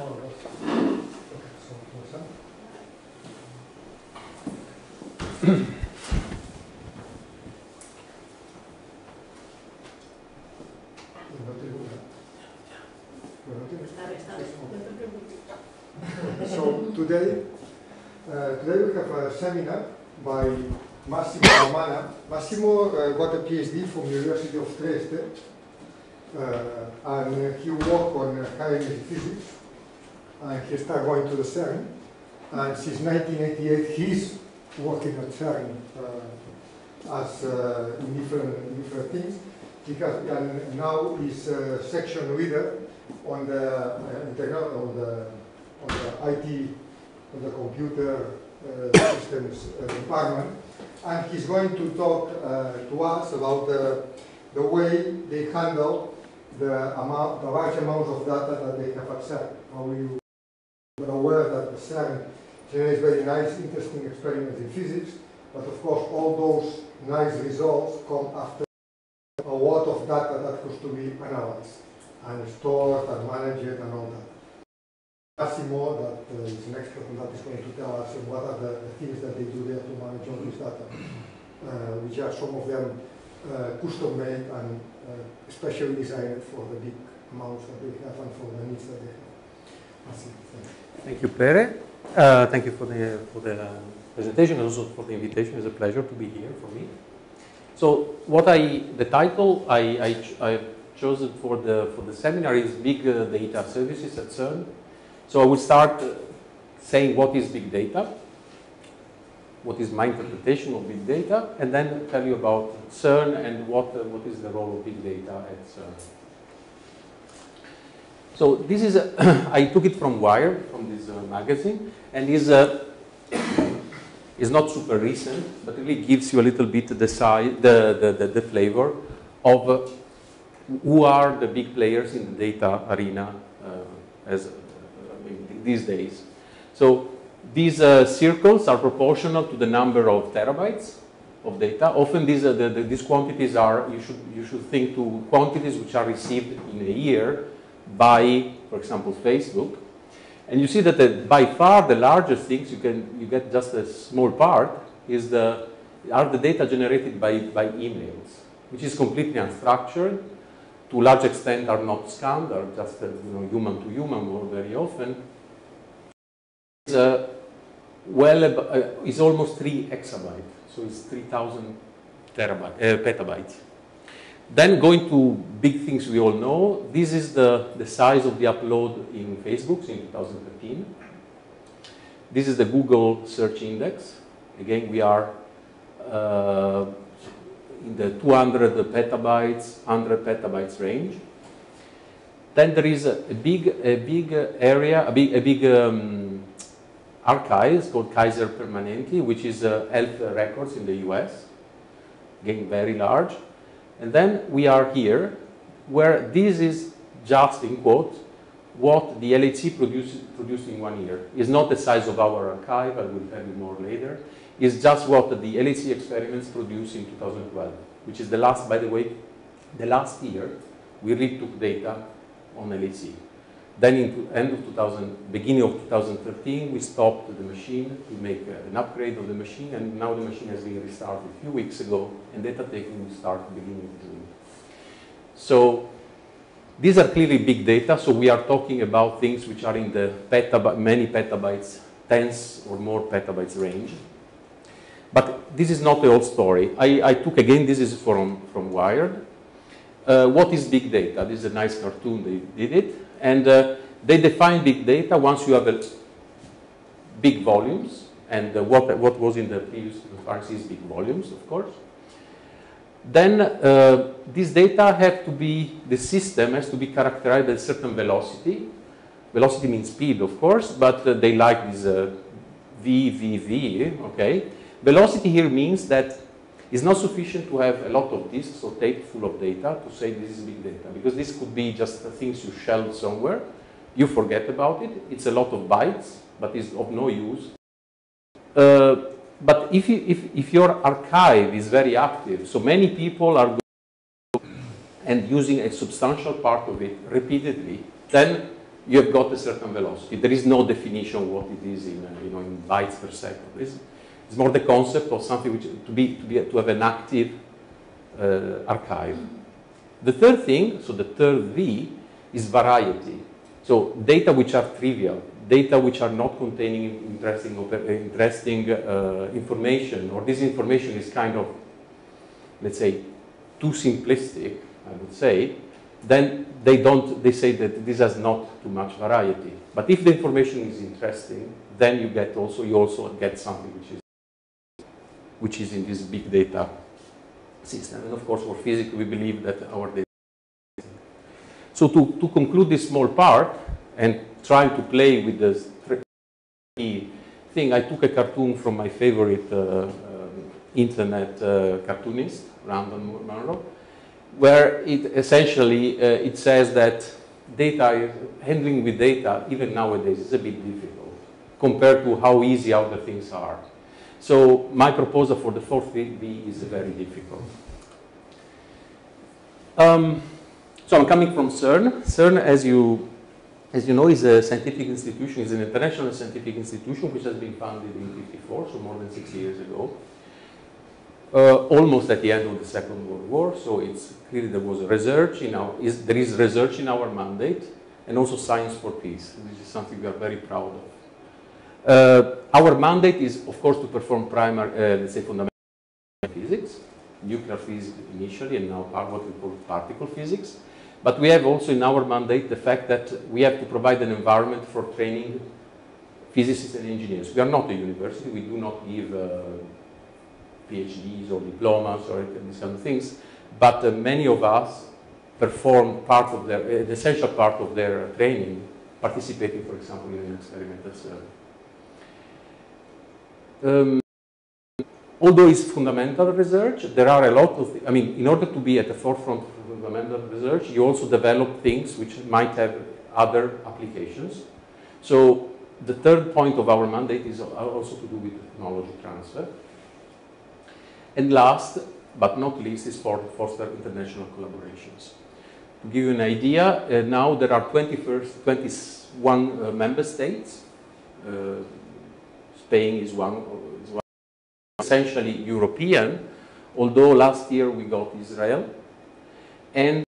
So today we have a seminar by Massimo Romana. Massimo got a PhD from University of Trieste, and he worked on high energy physics, and he started going to the CERN. And since 1988, he's working at CERN as in different things. And now he's a section leader on the IT, on the computer systems department, and he's going to talk to us about the way they handle the large amount of data that they have at CERN. How you are aware that the CERN generates very nice, interesting experiments in physics, but of course all those nice results come after a lot of data that has to be analyzed and stored and managed and all that. Massimo, that is an expert on that, is going to tell us what are the things that they do there to manage all this data, which are some of them custom made and especially designed for the big amounts that they have and for the needs that they have. Massimo, thank you, Pere. Thank you for the presentation and also for the invitation. It's a pleasure to be here for me. So the title I chosen for the seminar is Big Data Services at CERN. So I will start saying what is big data, what is my interpretation of big data, and then tell you about CERN and what is the role of big data at CERN. So this is I took it from Wired, from this magazine, and is not super recent, but really gives you a little bit the flavor of who are the big players in the data arena these days. So these circles are proportional to the number of terabytes of data. Often these quantities are, you should think to quantities which are received in a year by, for example, Facebook. And you see that by far the largest things, you get just a small part, are the data generated by emails, which is completely unstructured, to a large extent are not scanned, are just human to human more very often. It's almost 3 exabytes, so it's 3,000 petabytes. Then going to big things we all know, this is the size of the upload in Facebook in 2013. This is the Google search index. Again, we are in the 200 petabytes, 100 petabytes range. Then there is a big area, a big archive called Kaiser Permanente, which is health records in the US. Again, very large. And then we are here, where this is just, in quote, what the LHC produced in 1 year. It's not the size of our archive, I will tell you more later. It's just what the LHC experiments produced in 2012, which is the last, by the way, the last year we retook data on LHC. Then in beginning of 2013, we stopped the machine to make an upgrade of the machine, and now the machine has been restarted a few weeks ago, and data taking will start beginning of June. So these are clearly big data, so we are talking about things which are in the many petabytes, tens or more petabytes range. But this is not the whole story. I took, again, this is from Wired. What is big data? This is a nice cartoon, they did it. And they define big data once you have big volumes, and what was in the previous transparency is big volumes, of course. Then this data have to be, the system has to be characterized by a certain velocity. Velocity means speed, of course, but they like this VVV, okay? Velocity here means that it's not sufficient to have a lot of disks or tape full of data to say this is big data, because this could be just things you shelved somewhere, you forget about it, it's a lot of bytes, but it's of no use. But if your archive is very active, so many people are going and using a substantial part of it repeatedly, then you have got a certain velocity. There is no definition of what it is in, you know, in bytes per second. It's more the concept of something which to have an active archive. The third thing, so the third V, is variety. So data which are trivial, data which are not containing interesting information, or this information is kind of, let's say, too simplistic, I would say, then they say that this has not too much variety. But if the information is interesting, then you also get something which is in this big data system. And of course, for physics, we believe that our data. So to conclude this small part and try to play with this thing, I took a cartoon from my favorite internet cartoonist, Randall Munro, where it essentially it says that handling with data, even nowadays, is a bit difficult compared to how easy other things are. So my proposal for the fourth V is very difficult. So I'm coming from CERN. CERN, as you know, is a scientific institution, is an international scientific institution which has been founded in 1954, so more than 60 years ago. Almost at the end of the Second World War, so it's clearly there was research there is research in our mandate, and also science for peace. This is something we are very proud of. Our mandate is, of course, to perform primary, let's say, fundamental physics, nuclear physics initially, and now what we call particle physics. But we have also in our mandate the fact that we have to provide an environment for training physicists and engineers. We are not a university. We do not give PhDs or diplomas or these kind of things. But many of us perform part of the essential part of their training, participating, for example, in an experimental survey. Although it's fundamental research, there are a lot of, in order to be at the forefront of fundamental research, you also develop things which might have other applications. So the third point of our mandate is also to do with technology transfer. And last, but not least, is for foster international collaborations. To give you an idea, now there are 21 member states. Spain is one, essentially European, although last year we got Israel. And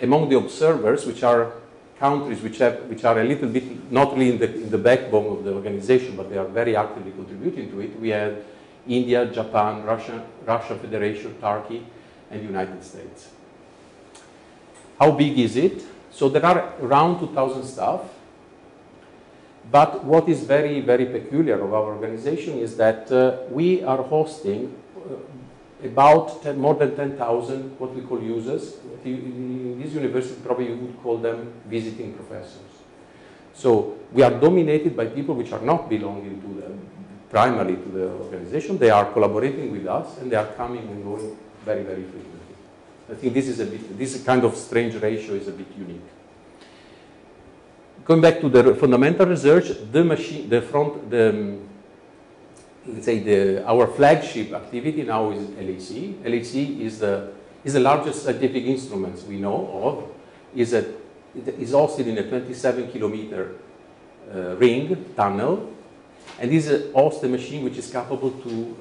among the observers, which are countries which are a little bit, not really in the backbone of the organization, but they are very actively contributing to it, we had India, Japan, Russia Federation, Turkey, and United States. How big is it? So there are around 2,000 staff. But what is very, very peculiar of our organization is that we are hosting about more than 10,000 what we call users. In this university, probably you would call them visiting professors. So we are dominated by people which are not belonging to primarily to the organization. They are collaborating with us, and they are coming and going very, very frequently. I think this kind of strange ratio is a bit unique. Going back to the fundamental research, our flagship activity now is LHC. LHC is the largest scientific instrument we know of. It is hosted in a 27-kilometer ring tunnel, and this hosts a machine which is capable to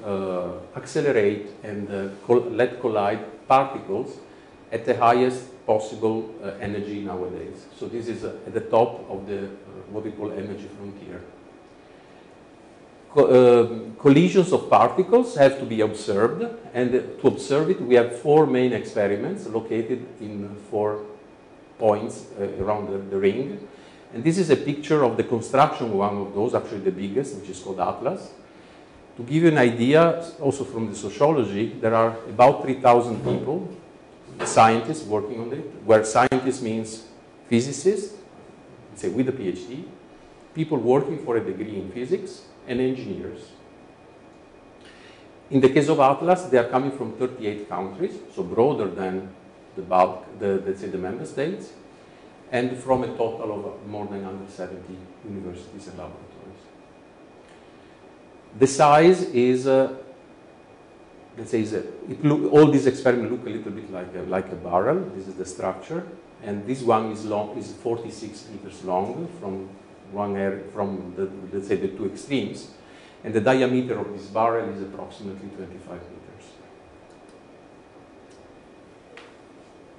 accelerate and let collide particles at the highest possible energy nowadays. So this is at the top of the what we call energy frontier. Collisions of particles have to be observed, and to observe it, we have 4 main experiments located in 4 points around the ring. And this is a picture of the construction of one of those, actually the biggest, which is called Atlas. To give you an idea, also from the sociology, there are about 3,000 people, scientists working on it, where scientists means physicists, say with a PhD, people working for a degree in physics, and engineers. In the case of Atlas, they are coming from 38 countries, so broader than the bulk, let's say the member states, and from a total of more than 170 universities and laboratories. The size is let's say, all these experiments look a little bit like a barrel. This is the structure, and this one is 46 meters long from one area, from let's say the two extremes, and the diameter of this barrel is approximately 25 meters.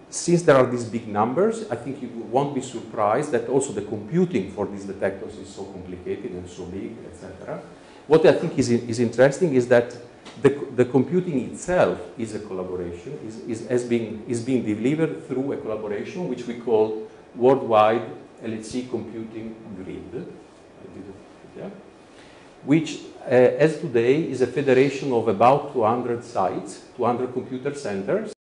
Since there are these big numbers, I think you won't be surprised that also the computing for these detectors is so complicated and so big, etc. What I think is interesting is that the computing itself is a collaboration, is being delivered through a collaboration which we call Worldwide LHC Computing Grid, which as today is a federation of about 200 sites, 200 computer centers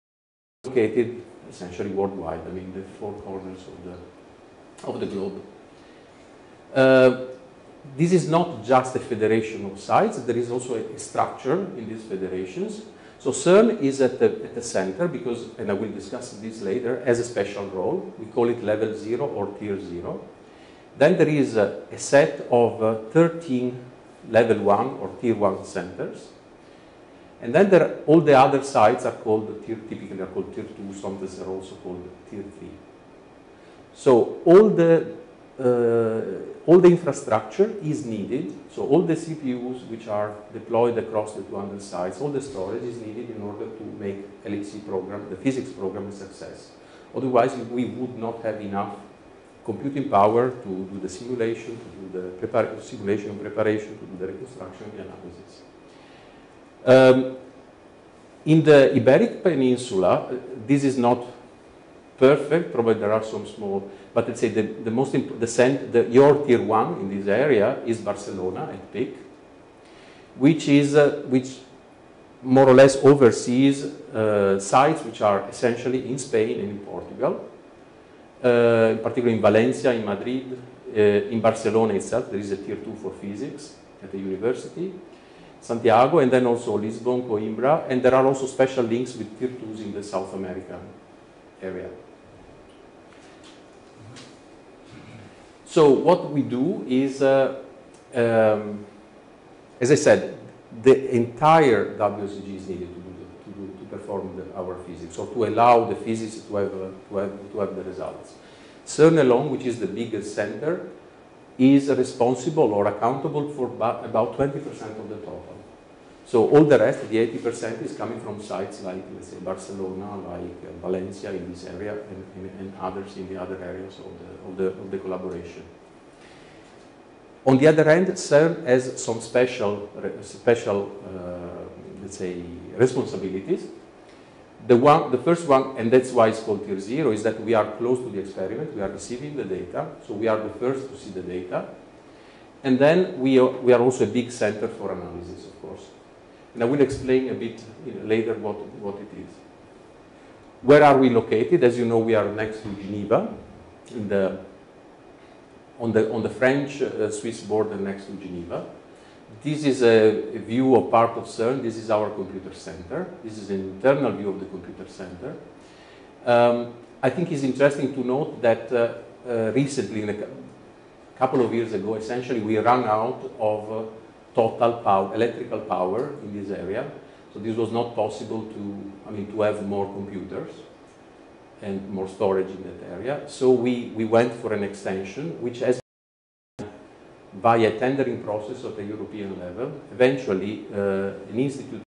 located essentially worldwide, I mean the four corners of the globe. This is not just a federation of sites, there is also a structure in these federations. So CERN is at the center because, and I will discuss this later, has a special role. We call it level 0 or tier 0. Then there is a set of 13 level 1 or tier 1 centers. And then all the other sites are called typically are called tier 2, sometimes they're also called tier 3. So all the infrastructure is needed. So all the CPUs which are deployed across the 200 sites, all the storage is needed in order to make LHC program, the physics program, a success. Otherwise, we would not have enough computing power to do the simulation, to do the simulation preparation, to do the reconstruction, the analysis. In the Iberic Peninsula, this is not perfect. Probably there are some small, but let's say the most important, your tier 1 in this area is Barcelona at peak, which more or less oversees sites which are essentially in Spain and in Portugal, in particular in Valencia, in Madrid, in Barcelona itself. There is a tier 2 for physics at the university. Santiago, and then also Lisbon, Coimbra, and there are also special links with tier 2s in the South American area. So what we do is, as I said, the entire WSG is needed to perform our physics, or to allow the physicists to have the results. CERN alone, which is the biggest center, is responsible or accountable for about 20% of the total. So all the rest, the 80%, is coming from sites like, let's say, Barcelona, like Valencia in this area, and others in the other areas of the collaboration. On the other hand, CERN has some special let's say, responsibilities. The first one, and that's why it's called tier 0, is that we are close to the experiment. We are receiving the data, so we are the first to see the data. And then we are also a big center for analysis, of course. And I will explain a bit later what it is. Where are we located? As you know, we are next to Geneva, on the French-Swiss border next to Geneva. This is a view of part of CERN. This is our computer center. This is an internal view of the computer center. I think it's interesting to note that recently, a couple of years ago, essentially we ran out of total power, electrical power in this area. So this was not possible to have more computers and more storage in that area. So we went for an extension, which has via tendering process at the European level. Eventually, an institute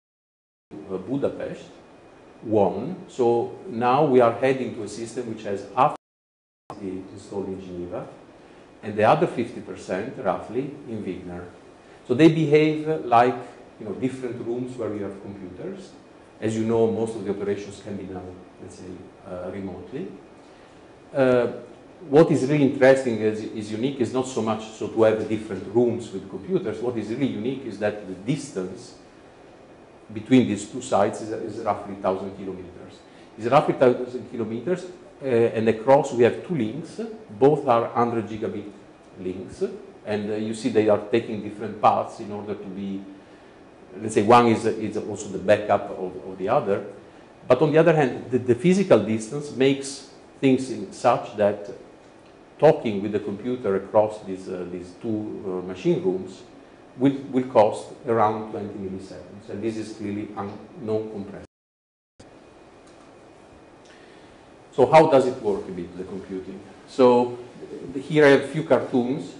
of Budapest won. So now we are heading to a system which has half installed in Geneva and the other 50% roughly in Wigner. So they behave like different rooms where we have computers. As you know, most of the operations can be done, let's say, remotely. What is really interesting, is unique, is not so much so to have different rooms with computers. What is really unique is that the distance between these two sites is roughly 1,000 kilometers. It's roughly 1,000 kilometers, and across we have two links. Both are 100 gigabit links, and you see they are taking different paths in order to be, let's say, one is also the backup of the other. But on the other hand, the physical distance makes things such that talking with the computer across these two machine rooms will cost around 20 milliseconds, and this is clearly non-compressed. So how does it work a bit, the computing? So here I have a few cartoons.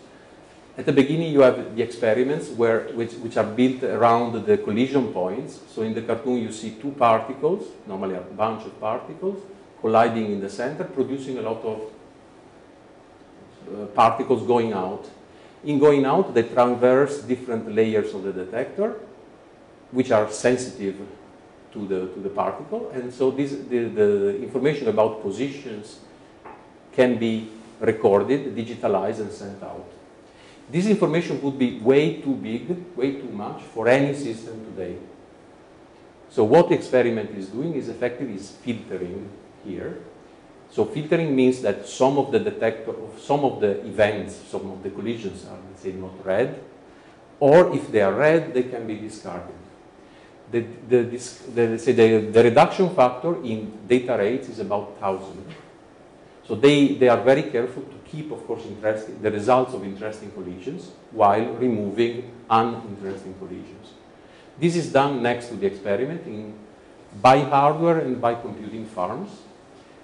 At the beginning you have the experiments which are built around the collision points. So in the cartoon you see two particles, normally a bunch of particles, colliding in the center, producing a lot of particles going out. In going out, they traverse different layers of the detector, which are sensitive to the particle, and so the information about positions can be recorded, digitalized, and sent out. This information would be way too big, way too much for any system today. So what the experiment is doing is effectively filtering here. So filtering means that some of the events, some of the collisions are, let's say, not read, or if they are read, they can be discarded. The reduction factor in data rates is about 1,000. So they are very careful to keep, of course, the results of interesting collisions while removing uninteresting collisions. This is done next to the experiment by hardware and by computing farms.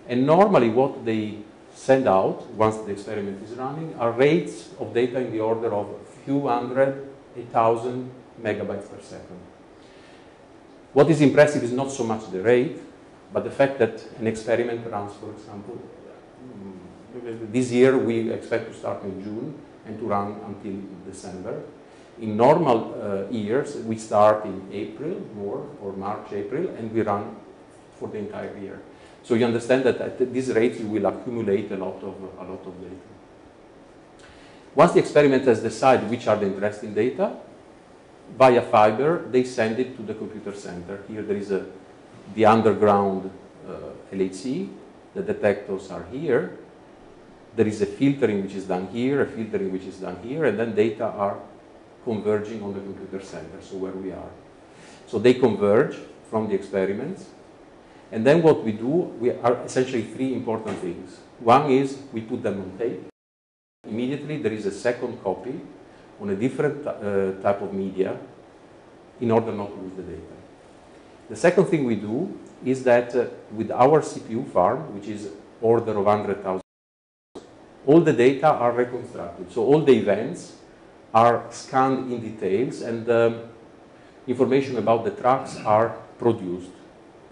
And normally what they send out, once the experiment is running, are rates of data in the order of a few hundred, 1,000 megabytes per second. What is impressive is not so much the rate, but the fact that an experiment runs, for example, this year we expect to start in June and to run until December. In normal years, we start in April, or March, April, and we run for the entire year. So you understand that at these rates you will accumulate a lot of data. Once the experiment has decided which are the interesting data, via fiber they send it to the computer center. Here there is the underground LHC. The detectors are here. There is a filtering which is done here, a filtering which is done here, and then data are converging on the computer center, so where we are. So they converge from the experiments. And then what we do, we are essentially three important things. One is we put them on tape. Immediately there is a second copy on a different type of media in order not to lose the data. The second thing we do is that with our CPU farm, which is order of 100,000, all the data are reconstructed. So all the events are scanned in details, and information about the tracks are produced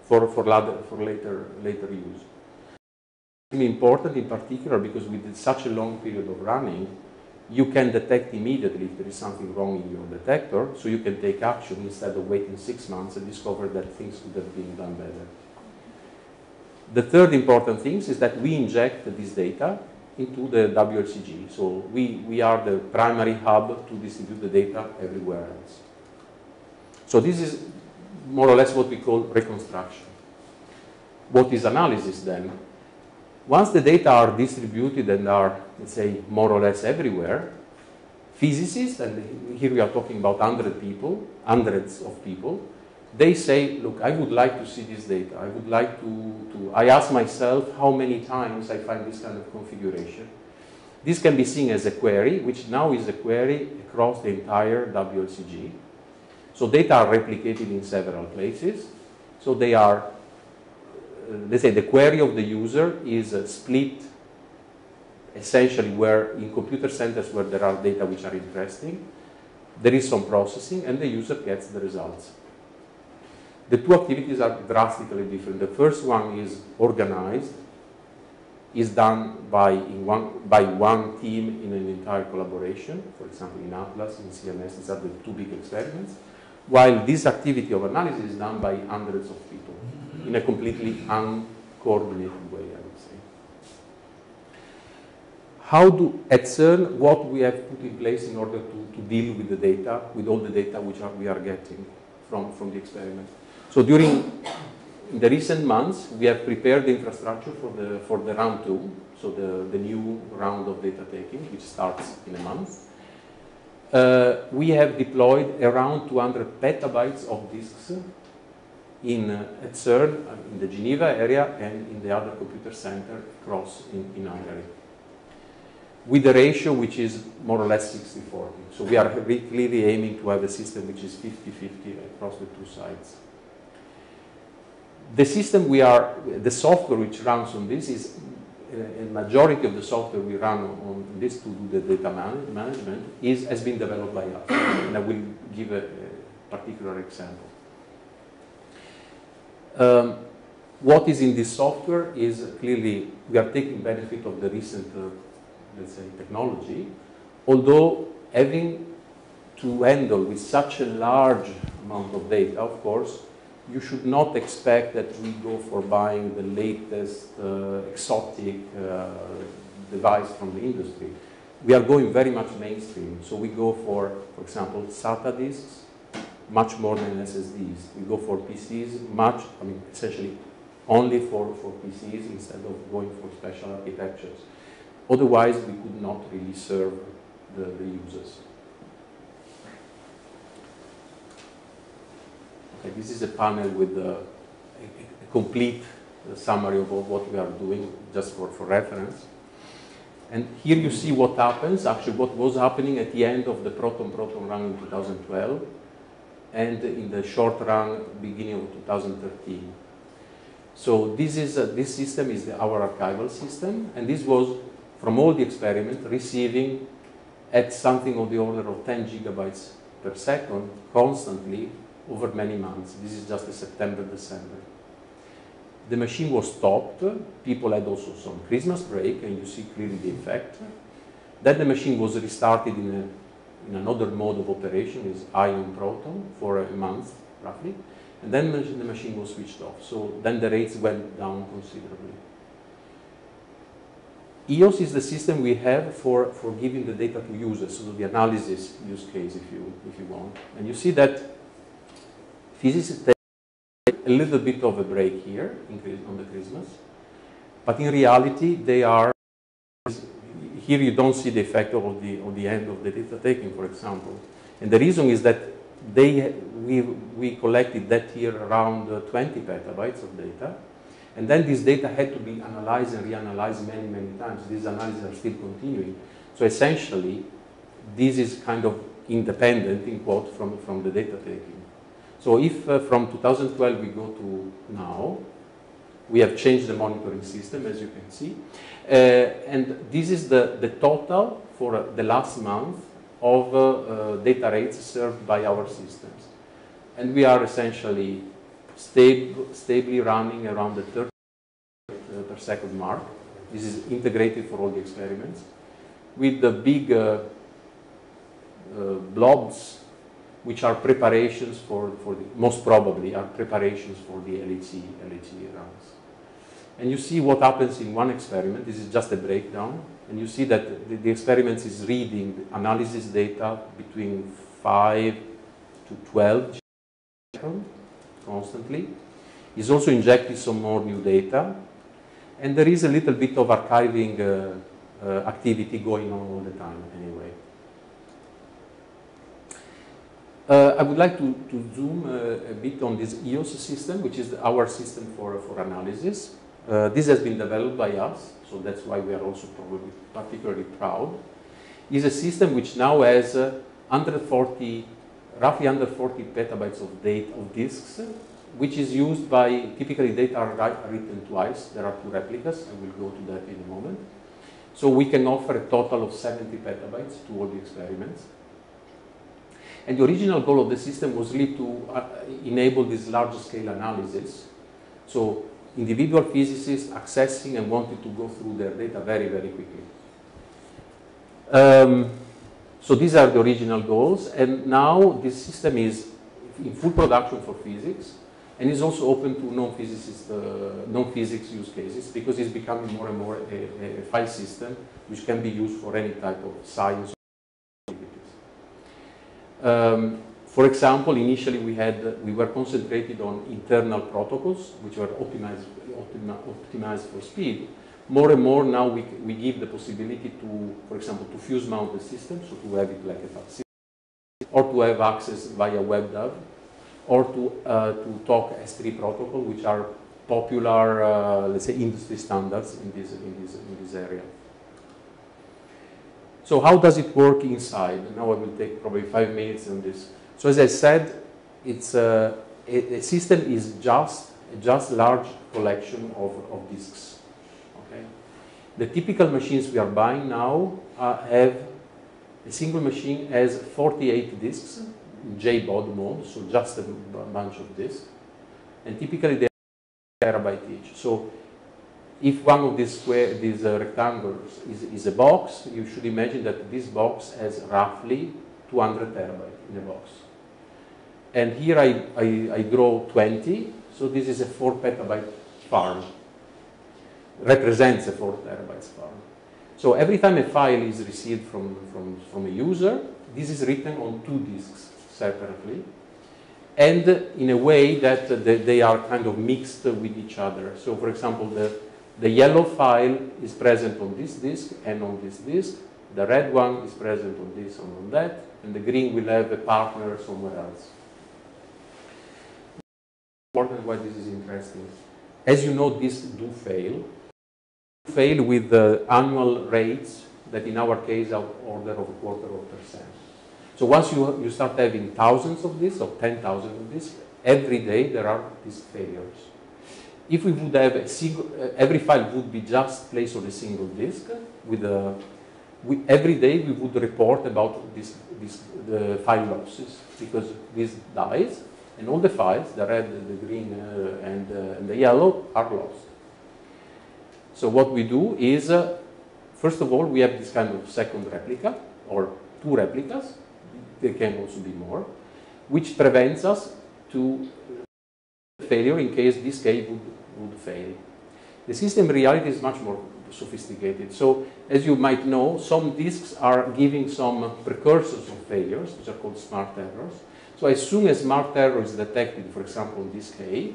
for later use. It's important in particular because with such a long period of running, you can detect immediately if there is something wrong in your detector, so you can take action instead of waiting 6 months and discover that things could have been done better. The third important thing is that we inject this data into the WLCG. So we are the primary hub to distribute the data everywhere else. So this is more or less what we call reconstruction. What is analysis then? Once the data are distributed and are, let's say, more or less everywhere, physicists, and here we are talking about hundreds of people, they say, look, I would like to see this data. I would like I ask myself how many times I find this kind of configuration. This can be seen as a query, which now is a query across the entire WLCG. So data are replicated in several places. So they are, let's say the query of the user is split essentially where in computer centers where there are data which are interesting, there is some processing and the user gets the results. The two activities are drastically different. The first one is organized, is done by one team in an entire collaboration, for example in Atlas, in CMS, these are the two big experiments, while this activity of analysis is done by hundreds of people in a completely uncoordinated way, I would say. At CERN, what we have put in place in order to deal with the data, with all the data which we are getting from the experiment. So in the recent months, we have prepared the infrastructure for the round 2, so the new round of data taking, which starts in a month. We have deployed around 200 petabytes of disks at CERN, in the Geneva area, and in the other computer center across in Hungary. with a ratio which is more or less 60-40. So we are clearly aiming to have a system which is 50-50 across the two sides. The system the software which runs on this is, a majority of the software we run on this to do the data management has been developed by us. And I will give a particular example. What is in this software is clearly, we are taking benefit of the recent, let's say, technology, although having to handle with such a large amount of data, of course, you should not expect that we go for buying the latest exotic device from the industry. We are going very much mainstream. So we go for example, SATA disks, much more than SSDs. We go for PCs, essentially only for PCs instead of going for special architectures. Otherwise, we could not really serve the users. Okay, this is a panel with a complete summary of what we are doing, just for reference. And here you see what happens, actually what was happening at the end of the proton-proton run in 2012, and in the short run, beginning of 2013. So this system is our archival system, and this was, from all the experiments, receiving at something of the order of 10 gigabytes per second, constantly, over many months. This is just a September, December. The machine was stopped. People had also some Christmas break, and you see clearly the effect. Then the machine was restarted in another mode of operation, is ion proton, for a month, roughly. And then the machine was switched off. So then the rates went down considerably. EOS is the system we have for giving the data to users, so the analysis use case, if you want. And you see that physicists take a little bit of a break here on the Christmas, but in reality they are, here you don't see the effect of the end of the data taking, for example. And the reason is that we collected that year around 20 petabytes of data, and then this data had to be analyzed and reanalyzed many, many times. These analyses are still continuing. So essentially, this is kind of independent, in quote, from the data taking. So if from 2012 we go to now, we have changed the monitoring system, as you can see. And this is the total for the last month of data rates served by our systems. And we are essentially stably running around the 30 per second mark. This is integrated for all the experiments, with the big blobs, which are preparations most probably are preparations for the LHC runs. And you see what happens in one experiment. This is just a breakdown. And you see that the experiment is reading analysis data between 5 to 12 constantly. It's also injecting some more new data. And there is a little bit of archiving activity going on all the time anyway. I would like to zoom a bit on this EOS system, which is our system for analysis. This has been developed by us, so that's why we are also probably particularly proud. It's a system which now has roughly under 40 petabytes of data of disks, which is used by, typically data are written twice. There are 2 replicas. I will go to that in a moment. So we can offer a total of 70 petabytes to all the experiments. And the original goal of the system was really to enable this large-scale analysis. So individual physicists accessing and wanting to go through their data very, very quickly. So these are the original goals. And now this system is in full production for physics, and is also open to non-physics use cases, because it's becoming more and more a file system which can be used for any type of science. For example, initially we were concentrated on internal protocols, which were optimized for speed. More and more now we give the possibility to, for example, to fuse mount the system, so to have it like a file system, or to have access via WebDAV, or to talk S3 protocol, which are popular, let's say, industry standards in this area. So how does it work inside? Now I will take probably 5 minutes on this. So as I said, it's a system is just large collection of disks. Okay? The typical machines we are buying now have a single machine has 48 disks in JBOD mode, so just a bunch of disks, and typically they are terabyte each. So if one of these rectangles is a box, you should imagine that this box has roughly 200 terabytes in a box. And here I draw 20, so this is a 4 petabyte farm. Represents a 4 terabytes farm. So every time a file is received from a user, this is written on 2 disks separately, and in a way that they are kind of mixed with each other. So for example, the yellow file is present on this disk and on this disk. The red one is present on this and on that, and the green will have a partner somewhere else. Important why this is interesting. As you know, disks do fail with the annual rates that in our case are order of 0.25%. So once you start having thousands of disks or 10,000 of disks, every day there are these failures. If we would have a single, every file would be just placed on a single disk, every day we would report about the file losses, because this dies, and all the files, the red, the green, and the yellow, are lost. So what we do is, first of all, we have this kind of second replica, or 2 replicas, there can also be more, which prevents us to failure in case this case would fail. The system in reality is much more sophisticated. So, as you might know, some disks are giving some precursors of failures, which are called smart errors. So as soon as smart error is detected, for example, in disk A,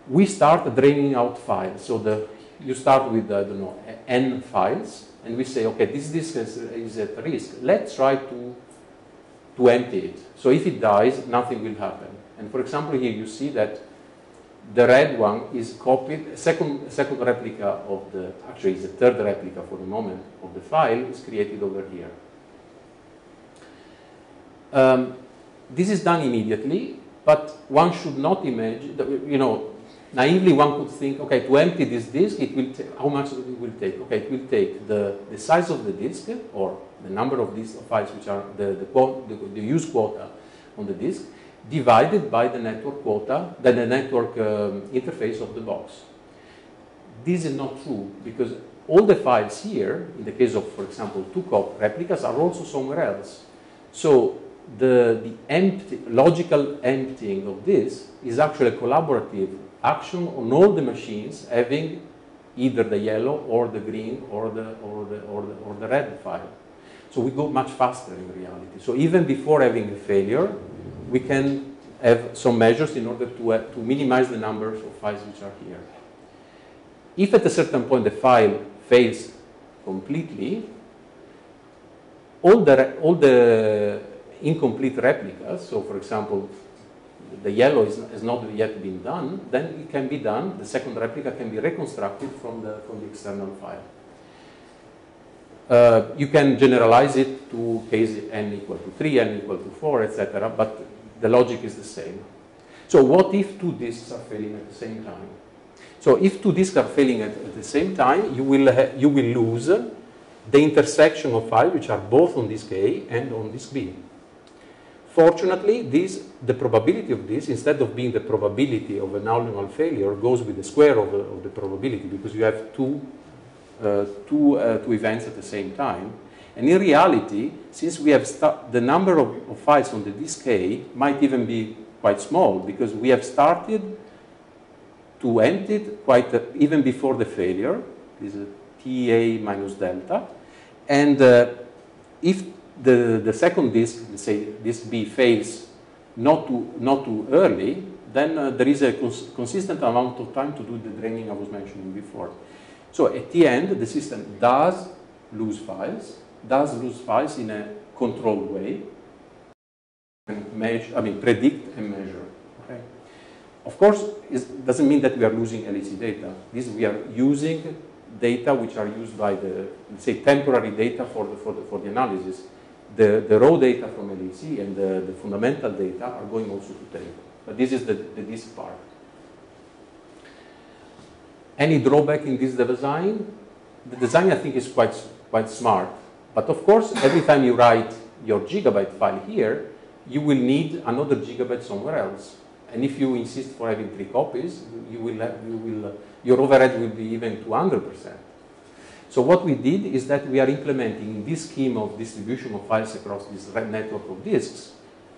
we start draining out files. So you start with, I don't know, n files, and we say, okay, this disk is at risk. Let's try to empty it. So if it dies, nothing will happen. And for example, here you see that the red one is copied, second replica of the, actually it's the third replica for the moment of the file is created over here. This is done immediately, but one should not imagine, that, you know, naively one could think, okay, to empty this disk, it will take, how much it will take? Okay, it will take the size of the disk, or the number of these files which are the use quota on the disk, divided by the network quota, the network interface of the box. This is not true, because all the files here, in the case of, for example, 2 replicas, are also somewhere else. So the logical emptying of this is actually a collaborative action on all the machines having either the yellow or the green or the red file. So we go much faster in reality. So even before having a failure, we can have some measures in order to minimize the numbers of files which are here. If at a certain point the file fails completely, all the incomplete replicas, so for example, the yellow has not yet been done, then it can be done, the second replica can be reconstructed from the external file. You can generalize it to case n equal to 3, n equal to 4, etc., but the logic is the same. So what if 2 disks are failing at the same time? So if 2 disks are failing at the same time, you will lose the intersection of files which are both on disk A and on disk B. Fortunately, the probability of this, instead of being the probability of an annual failure, goes with the square of the probability, because you have two events at the same time. And in reality, since we have the number of files on the disk A might even be quite small, because we have started to empty it even before the failure. This is TA minus delta. And if the second disk, let's say disk B, fails not too early, then there is a consistent amount of time to do the draining I was mentioning before. So at the end, the system does lose files in a controlled way, and predict and measure. Okay. Of course, it doesn't mean that we are losing LEC data. We are using data which are used by the, let's say, temporary data for the analysis. The raw data from LEC and the fundamental data are going also to tape. But this is the disk part. Any drawback in this design? The design, I think, is quite smart. But of course, every time you write your gigabyte file here, you will need another gigabyte somewhere else. And if you insist for having 3 copies, your overhead will be even 200%. So what we did is that we are implementing in this scheme of distribution of files across this network of disks,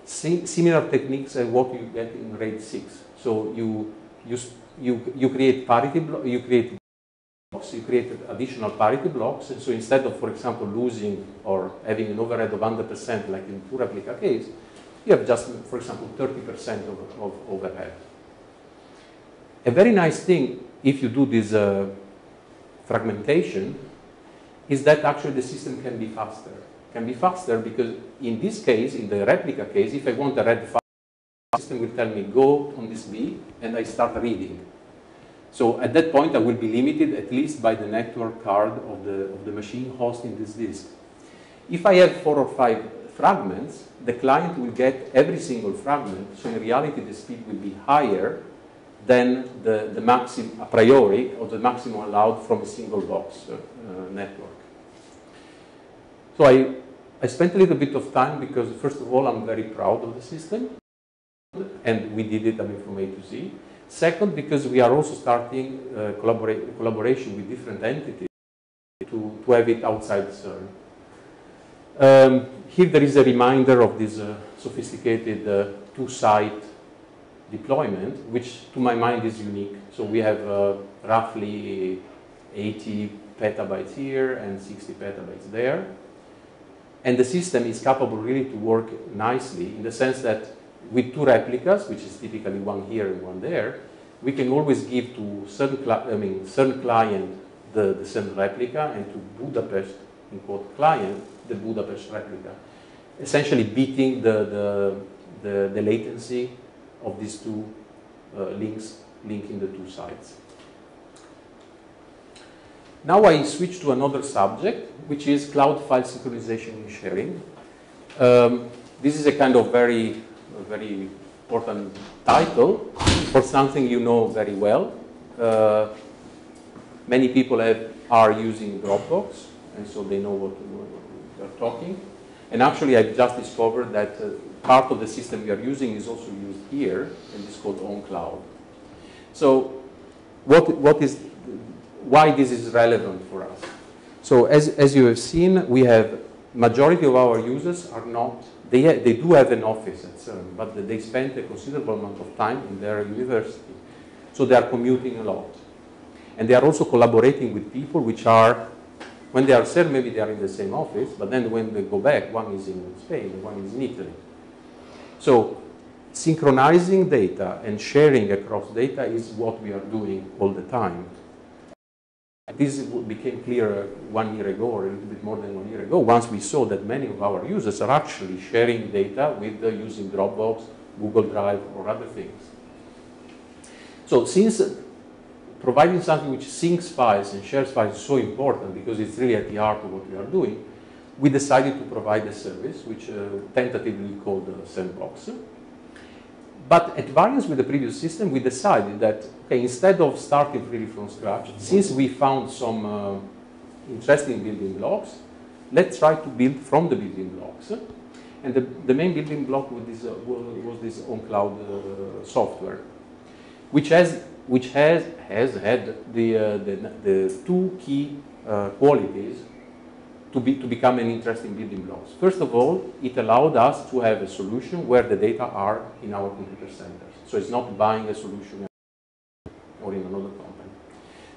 similar techniques as what you get in RAID 6. So you create parity blocks, you create additional parity blocks, and so instead of, for example, losing or having an overhead of 100% like in 2 replica case, you have just, for example, 30% of overhead. A very nice thing, if you do this fragmentation, is that actually the system can be faster. Can be faster because in this case, in the replica case, if I want a read file, the system will tell me, go on this B, and I start reading. So at that point, I will be limited at least by the network card of the machine hosting this disk. If I have 4 or 5 fragments, the client will get every single fragment, so in reality the speed will be higher than the maximum a priori or the maximum allowed from a single box network. So I spent a little bit of time because first of all I'm very proud of the system and we did it from A to Z. Second, because we are also starting collaboration with different entities to have it outside CERN. Here there is a reminder of this sophisticated 2-site deployment, which to my mind is unique. So we have roughly 80 petabytes here and 60 petabytes there. And the system is capable really to work nicely in the sense that with 2 replicas, which is typically one here and one there, we can always give to certain client the CERN replica and to Budapest, in quote, client, the Budapest replica, essentially beating the latency of these 2 linking the 2 sites. Now I switch to another subject, which is cloud file synchronization and sharing. This is a kind of very important title for something you know very well. Many people are using Dropbox, and so they know what they're talking. And actually, I just discovered that part of the system we are using is also used here, and it's called OnCloud. So why this is relevant for us? So as you have seen, we have majority of our users are not, they do have an office at CERN, but they spend a considerable amount of time in their university. So they are commuting a lot. And they are also collaborating with people which are, when they are CERN, maybe they are in the same office, but then when they go back, one is in Spain and one is in Italy. So synchronizing data and sharing across data is what we are doing all the time. This became clear 1 year ago, or a little bit more than 1 year ago, once we saw that many of our users are actually sharing data with using Dropbox, Google Drive, or other things. So since providing something which syncs files and shares files is so important because it's really at the heart of what we are doing, we decided to provide a service which tentatively called Sandbox. But at variance with the previous system, we decided that, okay, instead of starting really from scratch, since we found some interesting building blocks, let's try to build from the building blocks. And the main building block was this OnCloud software, which has had the 2 key qualities to become an interesting building blocks. First of all, it allowed us to have a solution where the data are in our computer centers. So it's not buying a solution or in another company.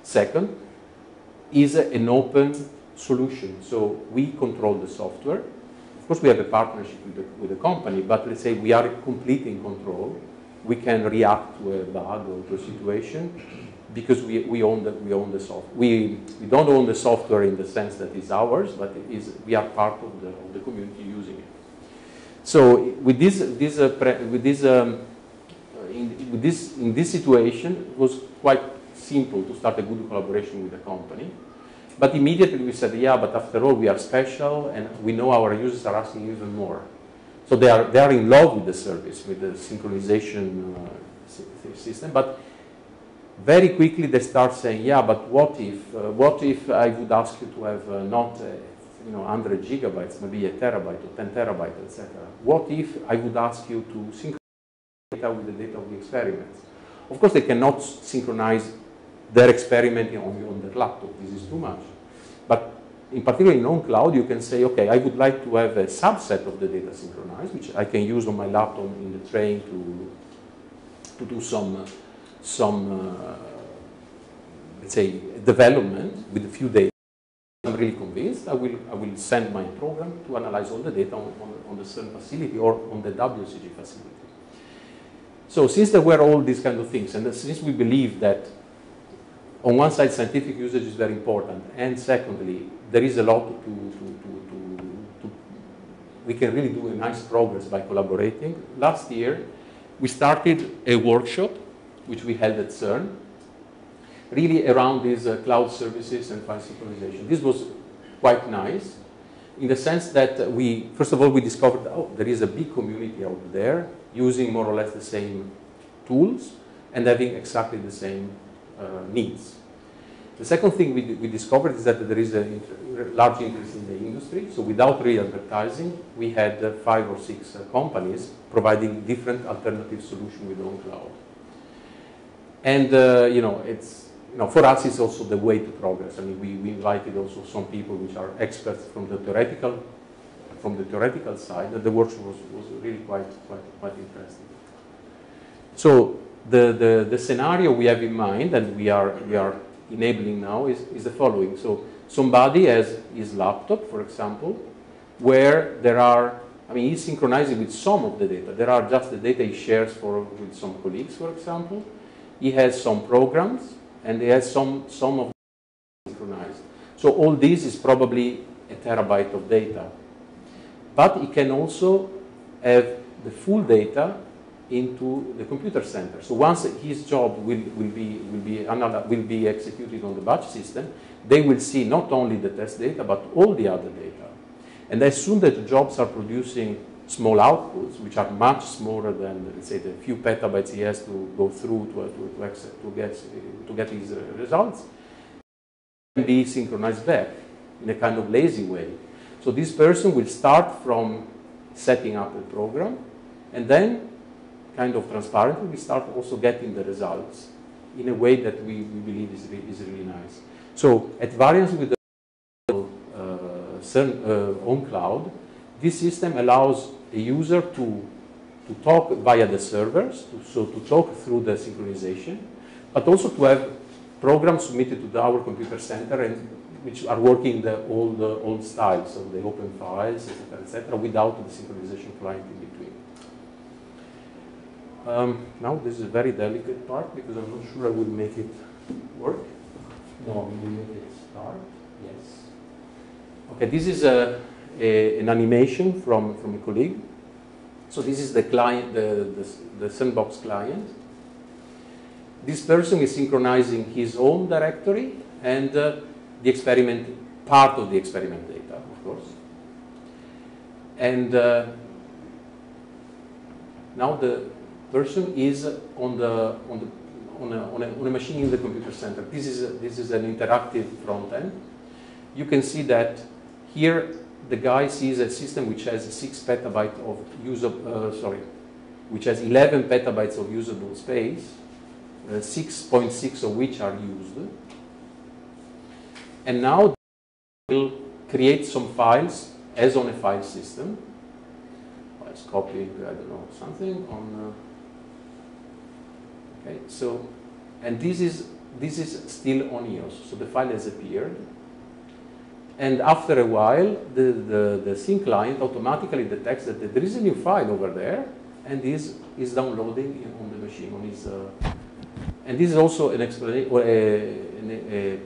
Second, is an open solution. So we control the software. Of course, we have a partnership with the company, but let's say we are complete in control. We can react to a bug or to a situation because we own the software. We don't own the software in the sense that it's ours, but we are part of the community using it. So with in this situation, it was quite simple to start a good collaboration with the company. But immediately we said, yeah, but after all, we are special, and we know our users are asking even more. So they are in love with the service, with the synchronization system. But very quickly they start saying, yeah, but what if I would ask you to have not 100 gigabytes, maybe a terabyte or 10 terabytes, etc. What if I would ask you to synchronize data with the data of the experiments? Of course, they cannot synchronize their experiment on their laptop. This is too much. But in particular, in on-cloud, you can say, okay, I would like to have a subset of the data synchronized, which I can use on my laptop in the train to do some let's say, development with a few data. I'm really convinced. I will send my program to analyze all the data on the CERN facility or on the WCG facility. So since there were all these kind of things, and since we believe that on one side scientific usage is very important, and secondly, there is a lot we can really do a nice progress by collaborating. Last year, we started a workshop, which we held at CERN, really around these cloud services and file synchronization. This was quite nice in the sense that first of all, we discovered, oh, there is a big community out there using more or less the same tools and having exactly the same needs. The second thing we discovered is that there is a large interest in the industry. So without re-advertising, we had 5 or 6 companies providing different alternative solutions with on-cloud. And for us, it's also the way to progress. I mean, we invited also some people which are experts from the theoretical side. And the workshop was really quite interesting. So the scenario we have in mind, and we are enabling now, is the following. So somebody has his laptop, for example, where there are, he's synchronizing with some of the data. There are just the data he shares with some colleagues, for example. He has some programs, and he has some of them synchronized. So all this is probably a terabyte of data. But he can also have the full data into the computer center. So once his job will be executed on the batch system, they will see not only the test data, but all the other data. And as soon as the jobs are producing small outputs, which are much smaller than, let's say, the few petabytes he has to go through to get his results, can be synchronized back in a kind of lazy way. So this person will start from setting up a program, and then kind of transparently, we start also getting the results in a way that we believe is really nice. So at variance with the CERN on cloud, this system allows a user to talk via the servers, to talk through the synchronization, but also to have programs submitted to our computer center and which are working the old style, so the open files, etc., without the synchronization client in between. Now this is a very delicate part because I'm not sure I will make it work. No, we will make it start. Yes. Okay, this is an animation from a colleague. So this is the client, the Sandbox client. This person is synchronizing his own directory and the experiment, part of the experiment data, of course. And now the person is on a machine in the computer center. This is an interactive front end. You can see that here the guy sees a system which has 6 petabytes of which has 11 petabytes of usable space, 6.6 of which are used. And now we'll create some files as on a file system. Let's copy, I don't know, something on. Okay, so, and this is still on EOS, so the file has appeared. And after a while, the sync client automatically detects that there is a new file over there, and is downloading on the machine. On his, and this is also an explanation,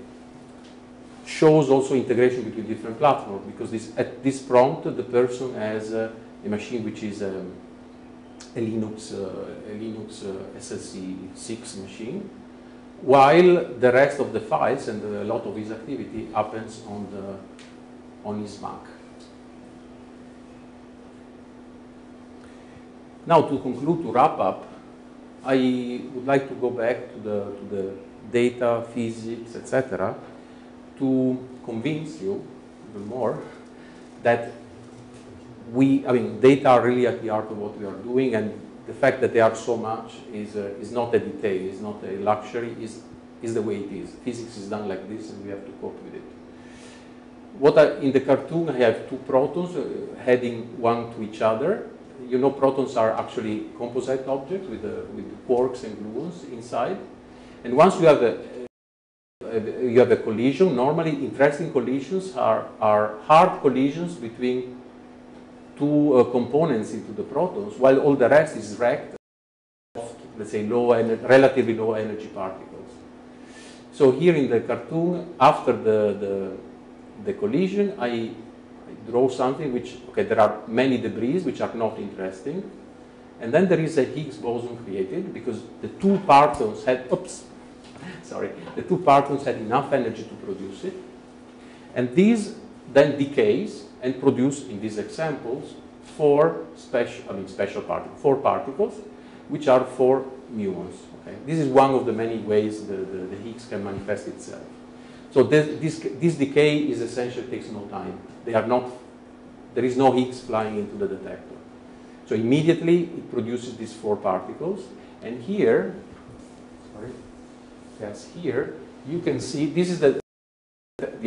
shows also integration between different platforms, because at this prompt, the person has a machine which is a Linux SLC6 machine, while the rest of the files and a lot of his activity happens on his Mac. Now, to conclude, to wrap up, I would like to go back to the data, physics, etc., to convince you even more that data are really at the heart of what we are doing, and the fact that they are so much is not a detail, is not a luxury, is the way it is. Physics is done like this, and we have to cope with it. In the cartoon, I have two protons heading one to each other. You know, protons are actually composite objects with quarks and gluons inside. And once you have a collision, normally interesting collisions are hard collisions between two components into the protons, while all the rest is wrecked of, let's say, relatively low energy particles. So here in the cartoon, after the collision, I draw something which, okay, there are many debris which are not interesting, and then there is a Higgs boson created because the two partons had enough energy to produce it, and these then decays and produce, in these examples, four particles, which are 4 muons. Okay? This is one of the many ways the Higgs can manifest itself. So this decay is essentially takes no time. There is no Higgs flying into the detector. So immediately it produces these 4 particles, and here, here you can see this is the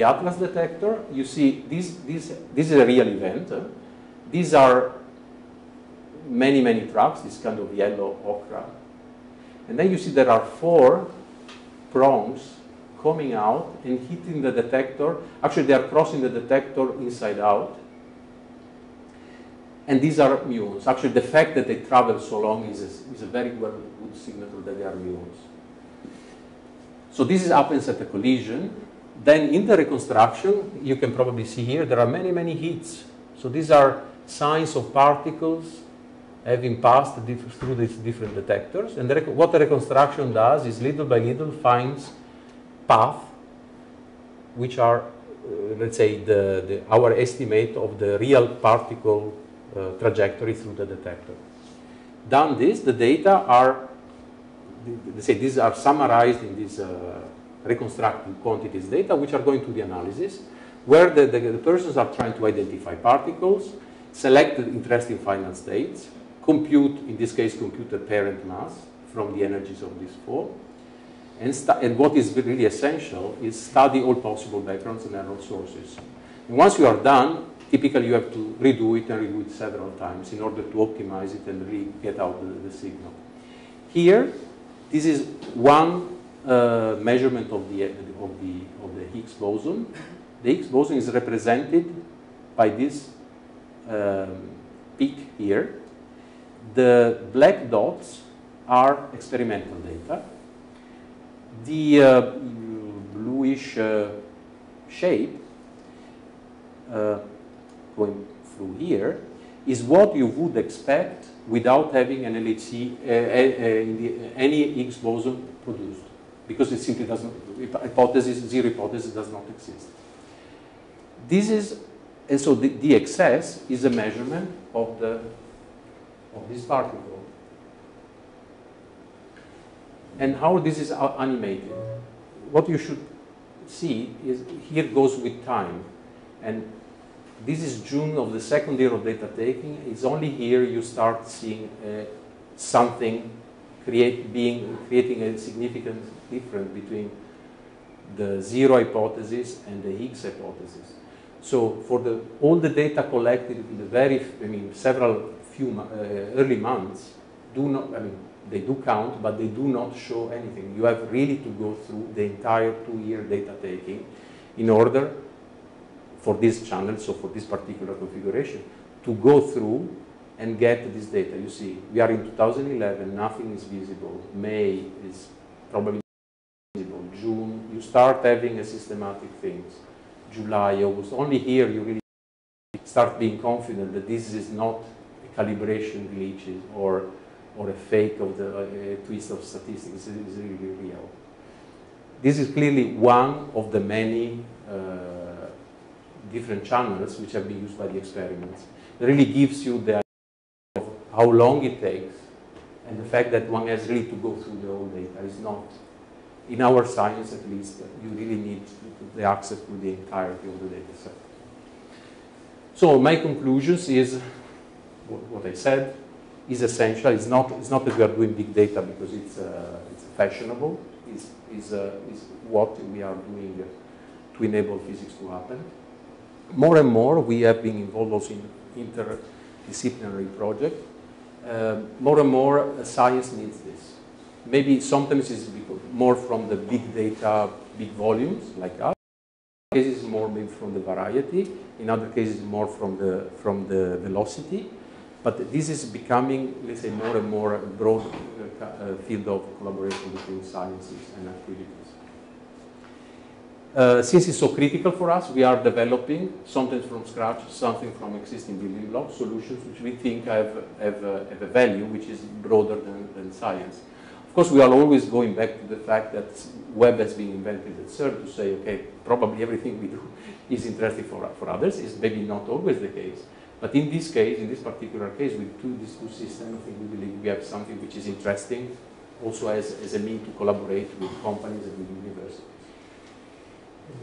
Atlas detector. You see this is a real event. These are many tracks, this kind of yellow ochre. And then you see there are 4 prongs coming out and hitting the detector. Actually, they are crossing the detector inside out. And these are muons. Actually, the fact that they travel so long is a very good signal that they are muons. So this happens at the collision. Then in the reconstruction, you can probably see here, there are many hits. So these are signs of particles having passed through these different detectors. And what the reconstruction does is little by little finds paths which are, let's say, our estimate of the real particle trajectory through the detector. Done this, the data are, let's say, these are summarized in these reconstructed quantities data, which are going to the analysis, where the persons are trying to identify particles, select the interesting final states, compute, in this case, compute the parent mass from the energies of these 4. And what is really essential is study all possible backgrounds and error sources. And once you are done, typically you have to redo it and redo it several times in order to optimize it and really get out the signal. Here, this is one measurement of the Higgs boson. The Higgs boson is represented by this peak here. The black dots are experimental data. The bluish shape going through here is what you would expect without having an LHC, any Higgs boson produced, because it simply doesn't, zero hypothesis does not exist. This is, and so the excess is a measurement of this particle. And how this is animated. What you should see is here goes with time. And this is June of the second year of data taking. It's only here you start seeing something creating a significant difference between the zero hypothesis and the Higgs hypothesis. So for all the data collected in the several early months they do count, but they do not show anything. You have really to go through the entire 2-year data taking in order for this channel, so for this particular configuration, to go through and get this data. You see, we are in 2011, nothing is visible. May is probably visible. June, you start having a systematic things. July, August, only here you really start being confident that this is not a calibration glitch or a fake of the twist of statistics. It is really real. this is clearly one of the many different channels which have been used by the experiments. It really gives you the idea of how long it takes, and the fact that one has really to go through the whole data is not, in our science at least, you really need the access to the entirety of the data set. So my conclusions is, what I said is essential. It's not that we are doing big data because it's fashionable. It's what we are doing to enable physics to happen. More and more, we have been involved also in interdisciplinary projects. More and more, science needs this. Maybe sometimes it's more from the big data, big volumes, like us. In cases more maybe from the variety. In other cases, more from the velocity. But this is becoming, let's say, more and more a broad field of collaboration between sciences and activities. Since it's so critical for us, we are developing, sometimes from scratch, something from existing building blocks, solutions which we think have a value which is broader than science. Of course, we are always going back to the fact that web has been invented at CERN to say, okay, probably everything we do is interesting for others. It's maybe not always the case. But in this case, in this particular case, with these two systems, I think we believe we have something which is interesting, also as a means to collaborate with companies and with universities.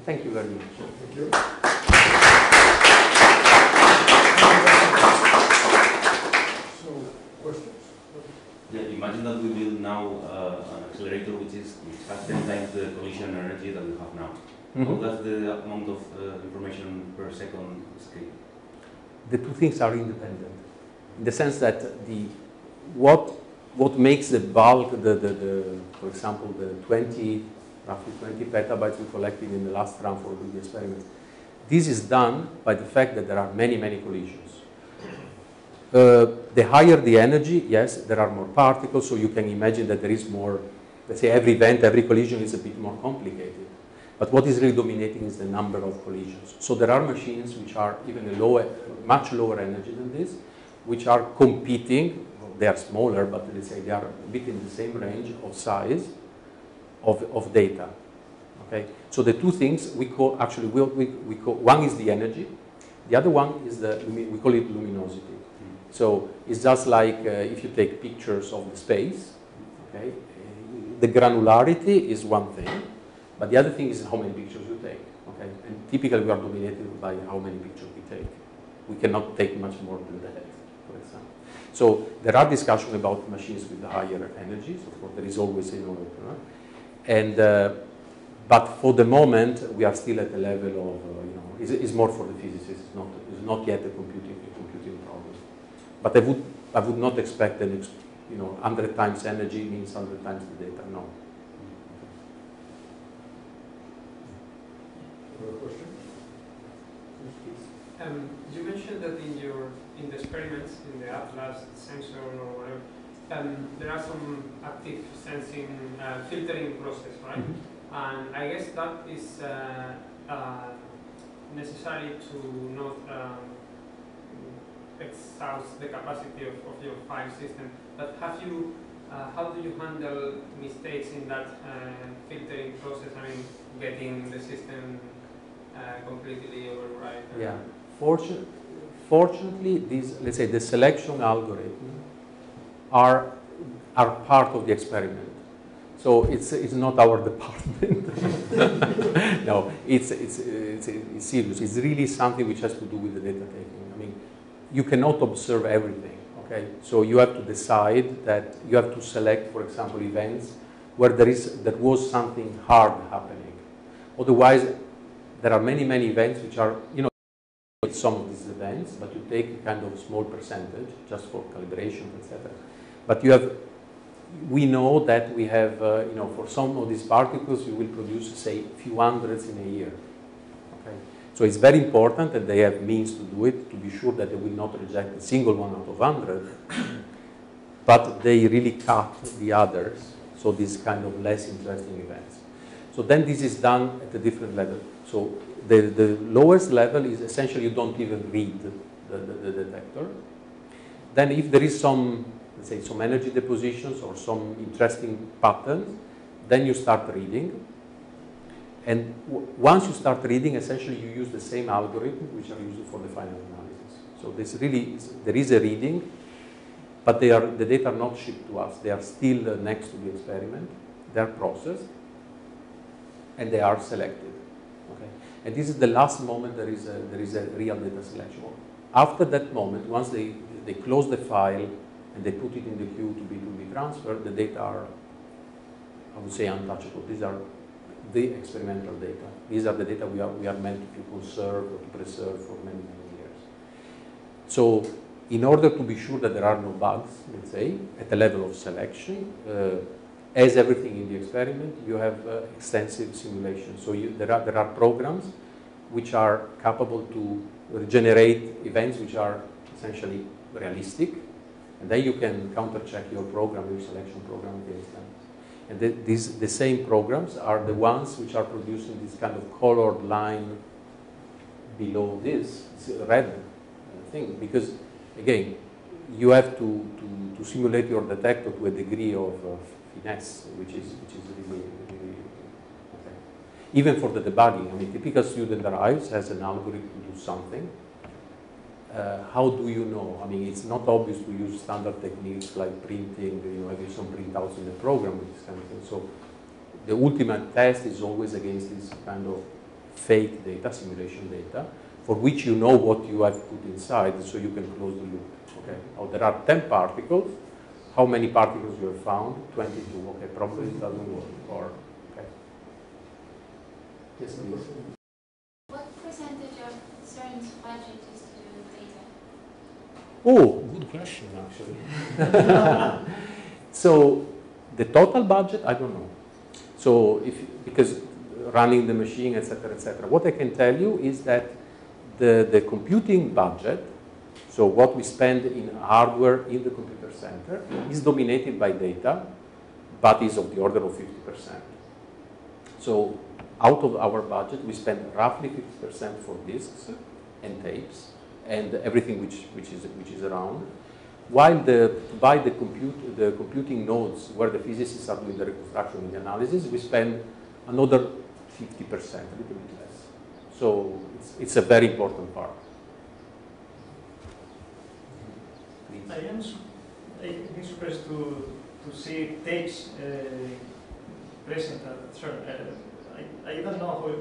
Thank you very much. Thank you. So, questions? Yeah, imagine that we build now an accelerator which has 10 times the collision energy that we have now. Mm-hmm. How does the amount of information per second scale? The two things are independent, in the sense that what makes the bulk, for example, the roughly 20 petabytes we collected in the last run for the experiment. This is done by the fact that there are many, many collisions. The higher the energy, yes, there are more particles, so you can imagine that there is more, let's say every event, every collision is a bit more complicated. But what is really dominating is the number of collisions. So there are machines which are even much lower energy than this, which are competing. They are smaller, but let's say they are a bit in the same range of size of data. Okay. So the two things we call actually we call, one is the energy, the other one is we call it luminosity. So it's just like if you take pictures of the space. Okay. The granularity is one thing. But the other thing is how many pictures you take, okay? And typically we are dominated by how many pictures we take. We cannot take much more than that, for example. So there are discussions about machines with higher energies. Of course, there is always but for the moment we are still at the level of it's more for the physicists. It's not yet a computing problem. But I would not expect that 100 times energy means 100 times the data. No. Question? You mentioned that in the experiments, in the Atlas sensor or whatever, there are some active sensing filtering process, right? Mm-hmm. And I guess that is necessary to not exhaust the capacity of your file system. But how do you handle mistakes in that filtering process? I mean, getting the system completely override. Yeah. Fortunately, these, let's say, the selection algorithm are part of the experiment. So it's not our department. No, it's serious. It's really something which has to do with the data taking. I mean, you cannot observe everything. Okay, so you have to decide that you have to select, for example, events where that was something hard happening. Otherwise, there are many events which are, some of these events, but you take a kind of small percentage just for calibration, etc. But we know that we have, for some of these particles, you will produce, say, a few hundreds in a year. Okay, so it's very important that they have means to do it, to be sure that they will not reject a single one out of 100, but they really cut the others, so these kind of less interesting events. So then this is done at a different level. So the lowest level is essentially you don't even read the detector. Then if there is some, let's say, some energy depositions or some interesting patterns, then you start reading. And once you start reading, essentially you use the same algorithm which are used for the final analysis. So there is a reading, but the data are not shipped to us. They are still next to the experiment. They are processed, and they are selected. Okay? And this is the last moment there is a real data selection. After that moment, once they close the file and they put it in the queue to be transferred, the data are, I would say, untouchable. These are the experimental data. These are the data we are meant to conserve or to preserve for many, many years. So in order to be sure that there are no bugs, let's say, at the level of selection, as everything in the experiment, you have extensive simulation. So there are programs which are capable to generate events which are essentially realistic, and then you can counter-check your program, your selection program against them. And the same programs are the ones which are producing this kind of colored line below this red thing, because again, you have to simulate your detector to a degree of finesse, which is really okay. Even for the debugging, I mean, typical student arrives, has an algorithm to do something. How do you know? I mean, it's not obvious to use standard techniques like printing, having some printouts in the program, with this kind of thing. So the ultimate test is always against this kind of fake data, simulation data, for which you know what you have put inside, so you can close the loop. Okay. Now there are 10 particles. How many particles you have found? 22. Okay, probably it doesn't work. Or okay. Yes, please. What percentage of CERN's budget is to do with data? Oh, good question, actually. So the total budget, I don't know. So because running the machine, etc., etc. What I can tell you is that the computing budget, so what we spend in hardware in the computer center, is dominated by data, but is of the order of 50%. So out of our budget, we spend roughly 50% for disks and tapes and everything which is around. While by the computing nodes where the physicists are doing the reconstruction and the analysis, we spend another 50%, a little bit less. So it's a very important part. I am surprised to see tapes present at CERN. I don't know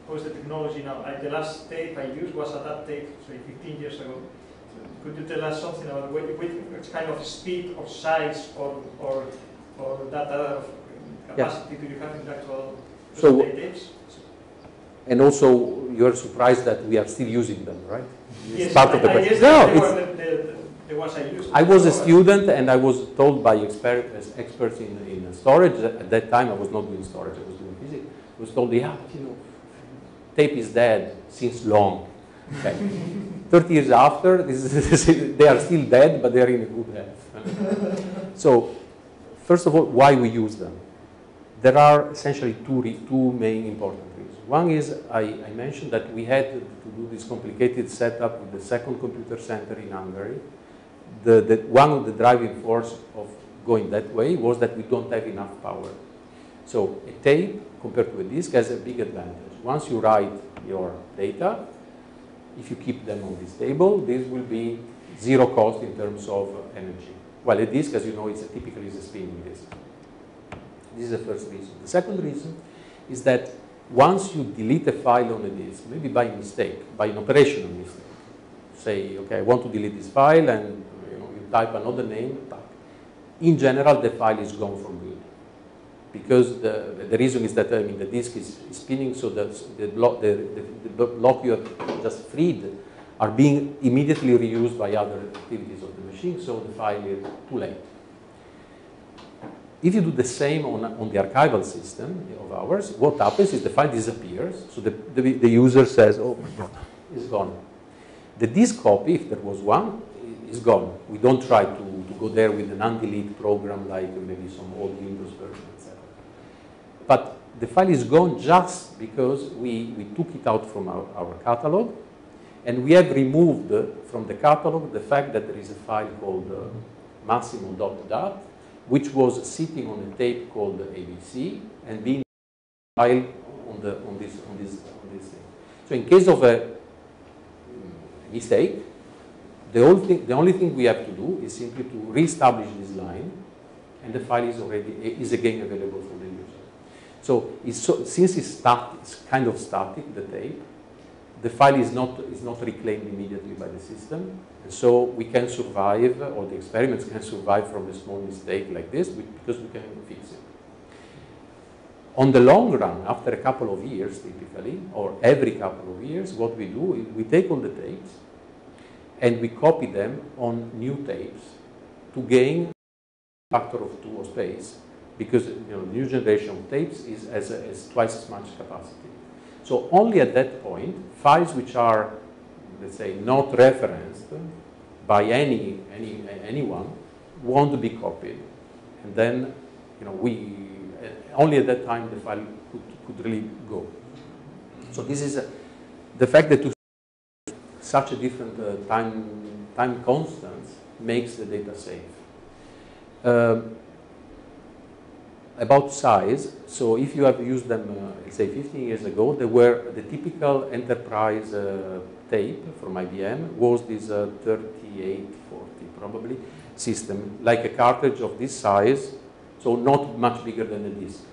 how is the technology now. The last tape I used was a that tape, 15 years ago. Could you tell us something about which kind of speed or size or data capacity do you have in the actual tapes? And also, you are surprised that we are still using them, right? Yes, part of the question. No, the ones I used. I was a student, and I was told by experts in storage. At that time, I was not doing storage; I was doing physics. I was told, yeah, tape is dead since long. Okay. 30 years after, they are still dead, but they are in a good health. So, first of all, why we use them? There are essentially two main important reasons. One is, I mentioned that we had to do this complicated setup with the second computer center in Hungary. One of the driving force of going that way was that we don't have enough power. So a tape, compared to a disk, has a big advantage. Once you write your data, if you keep them on this table, this will be zero cost in terms of energy. While a disk, as you know, typically is a spinning disk. This is the first reason. The second reason is that once you delete a file on a disk, maybe by mistake, by an operational mistake, say, okay, I want to delete this file, and you type another name, in general, the file is gone for good. Because the reason is that the disk is spinning, so the block you have just freed are being immediately reused by other activities of the machine, so the file is too late. If you do the same on the archival system of ours, what happens is the file disappears, so the user says, oh my God, it's gone. The disk copy, if there was one, is gone. We don't try to go there with an undelete program like maybe some old Windows version, etc. But the file is gone just because we took it out from our catalog, and we have removed from the catalog the fact that there is a file called massimo.dat, which was sitting on a tape called ABC and being file on on this thing. So in case of a mistake, the only thing we have to do is simply to reestablish this line, and the file is again available for the user. So, since it's kind of static, the tape, the file is not reclaimed immediately by the system, and so we can survive, or the experiments can survive from a small mistake like this because we can fix it. On the long run, after a couple of years typically, or every couple of years, what we do is we take all the tapes and we copy them on new tapes to gain a factor of 2 of space, because new generation of tapes has twice as much capacity. So only at that point, files which are, let's say, not referenced by anyone won't be copied, and then only at that time the file could really go. So this is the fact that to such a different time constants makes the data safe. About size, so if you have used them, let's say 15 years ago, they were the typical enterprise tape from IBM was this 3840 probably system, like a cartridge of this size, so not much bigger than a disk.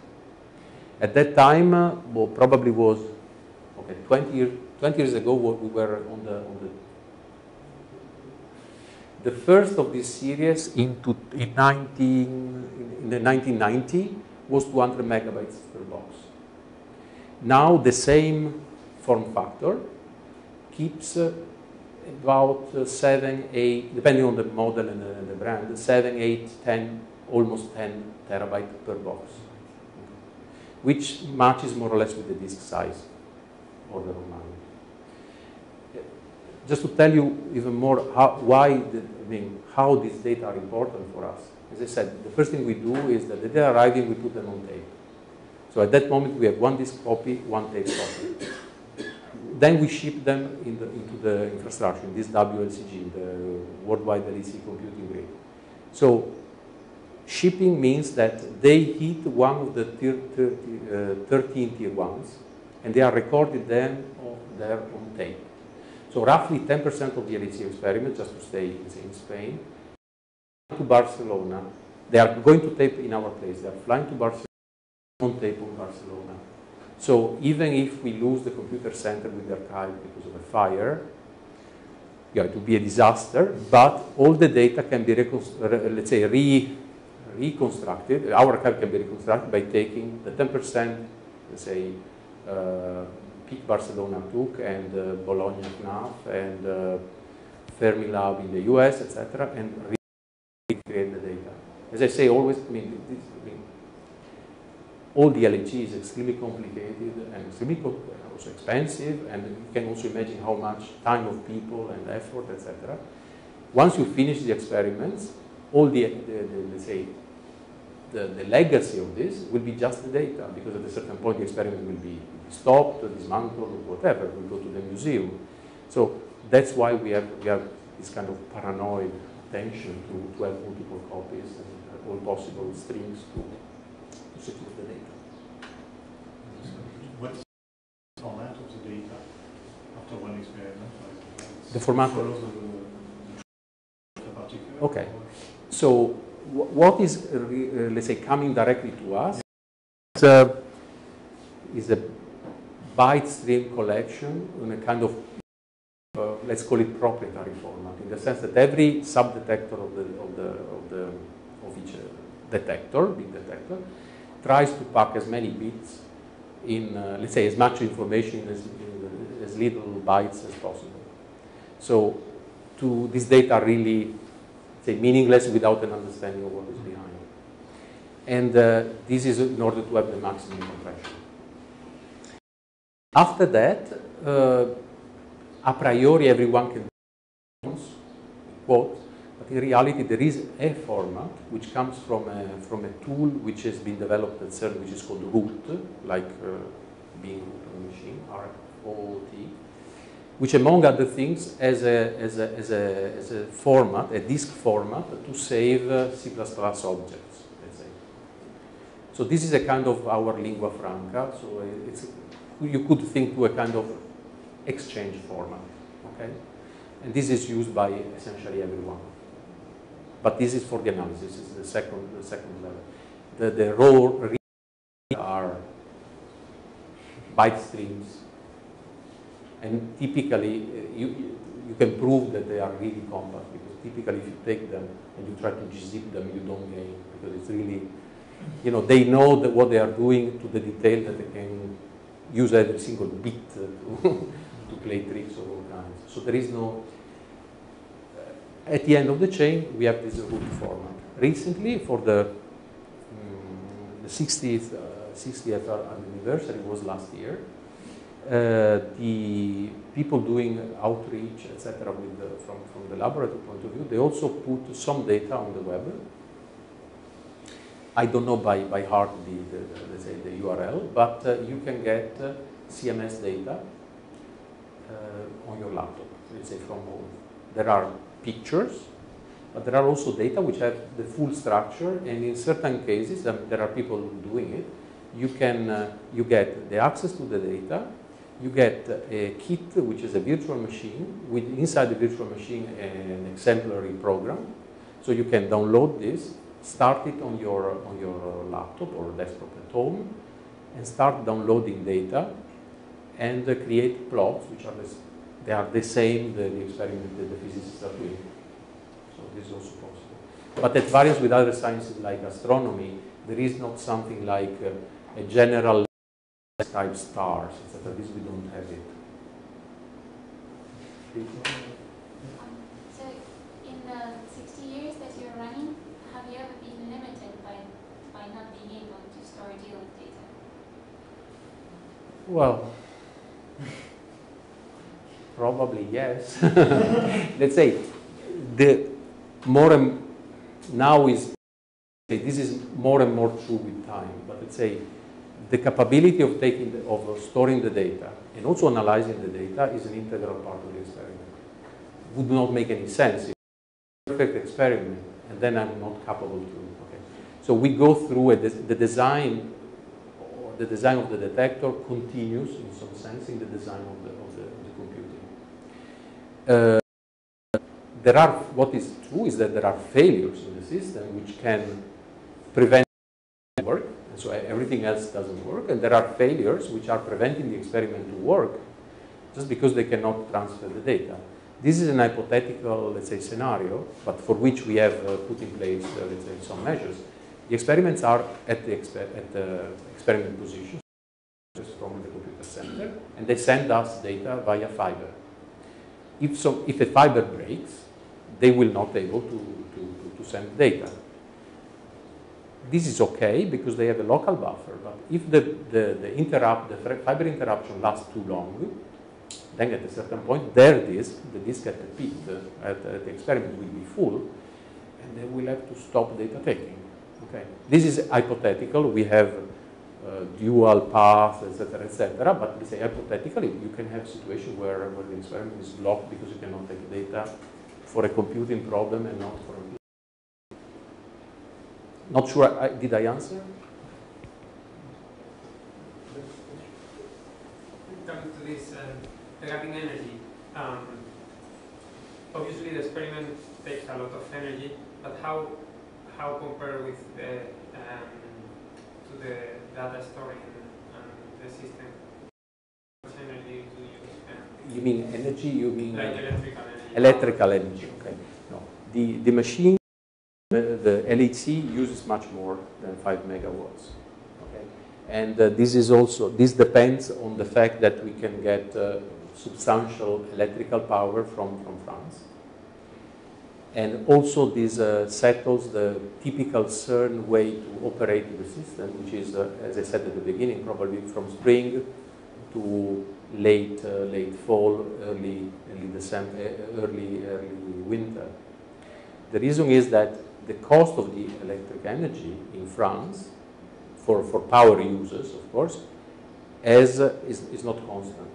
At that time, well, probably was, okay, 20 years ago, we were on the first of this series in the 1990 was 200 megabytes per box. Now the same form factor keeps about 7, 8, depending on the model and the brand, 7, 8, 10, almost 10 terabytes per box, which matches more or less with the disk size order of magnitude. Just to tell you even more how these data are important for us. As I said, the first thing we do is that the data arriving, we put them on tape. So at that moment, we have one disk copy, one tape copy. Then we ship them into the infrastructure, in this WLCG, the Worldwide LEC Computing Grid. So shipping means that they hit one of the 13 tier 1s, and they are recorded then there on tape. So roughly 10% of the LEC experiment, just to stay in Spain, to Barcelona. They are going to tape in our place. They are flying to Barcelona, on tape on Barcelona. So even if we lose the computer center with the archive because of a fire, it will be a disaster, but all the data can be, let's say, reconstructed. Our archive can be reconstructed by taking the 10%, let's say, PIC Barcelona took, and Bologna CNAF, and Fermilab in the US, etc., and recreate the data. As I say, always, all the LEG is extremely complicated and extremely also expensive, and you can also imagine how much time of people and effort, etc. Once you finish the experiments, all let's say, the legacy of this will be just the data, because at a certain point the experiment will be stopped, dismantled, or whatever, will go to the museum. So that's why we have this kind of paranoid attention to have multiple copies and all possible streams to secure the data. What's the format of the data after one experiment? The format follows the particular? Okay. So what is, let's say, coming directly to us is a byte stream collection in a kind of, let's call it proprietary format, in the sense that every sub-detector of each detector, bit detector, tries to pack as many bits in, let's say, as much information as little bytes as possible. So these data are really, say, meaningless without an understanding of what is behind. And this is in order to have the maximum compression. After that, a priori everyone can quote, but in reality there is a format which comes from a tool which has been developed at CERN, which is called root, like being root on a machine, ROOT, which among other things has a format, a disk format to save C++ objects, let's say. So this is a kind of our lingua franca. So it's you could think to a kind of exchange format, okay? And this is used by essentially everyone. But this is for the analysis, it's the second level. The raw are byte streams, and typically you can prove that they are really compact, because typically if you take them and you try to gzip them, you don't gain, because it's really, you know, they know that what they are doing to the detail that they can use every single bit to play tricks of all kinds. So there is no, at the end of the chain, we have this root format. Recently, for the 60th anniversary was last year, the people doing outreach, etc., from the laboratory point of view, they also put some data on the web. I don't know by heart let's say the URL, but you can get CMS data on your laptop, let's say from home. There are pictures, but there are also data which have the full structure, and in certain cases, there are people doing it. You get the access to the data. You get a kit, which is a virtual machine, with inside the virtual machine an exemplary program. So you can download this, start it on your laptop or desktop at home, and start downloading data, and create plots, which are the same the experiment that the physicists are doing. So this is also possible. But at variance with other sciences like astronomy, there is not something like a general type stars, etc. This we don't have it. So in the 60 years that you're running, have you ever been limited by not being able to store or deal with data? Well, probably yes. Let's say the more and now is this is more and more true with time. But let's say the capability of storing the data and also analyzing the data is an integral part of the experiment. It would not make any sense if it's a perfect experiment and then I'm not capable to. Okay. So we go through the design. The design of the detector continues in some sense in the design of the computing. What is true is that there are failures in the system which can prevent work, and so everything else doesn't work, and there are failures which are preventing the experiment to work just because they cannot transfer the data. This is an hypothetical, let's say, scenario, but for which we have put in place, let's say, some measures. The experiments are at the experiment position from the computer center, and they send us data via fiber. If a fiber breaks, they will not be able to send data. This is okay because they have a local buffer, but if the fiber interruption lasts too long, then at a certain point, the disk at the pit, at the experiment will be full, and they will have to stop data taking. Okay. This is hypothetical. We have dual path, etc., but we say hypothetically, you can have a situation where the experiment is blocked because you cannot take data for a computing problem and not for a... Not sure, did I answer? Coming to this, regarding energy, obviously the experiment takes a lot of energy, but how compared with the data storing and the system? How much energy do you spend? You mean energy? You mean like electrical energy? Electrical energy. Okay. No, the machine, the LHC uses much more than 5 megawatts. Okay, and this depends on the fact that we can get substantial electrical power from France. And also this settles the typical CERN way to operate the system, which is, as I said at the beginning, probably from spring to late fall, early December, early winter. The reason is that the cost of the electric energy in France, for power users, of course, is not constant.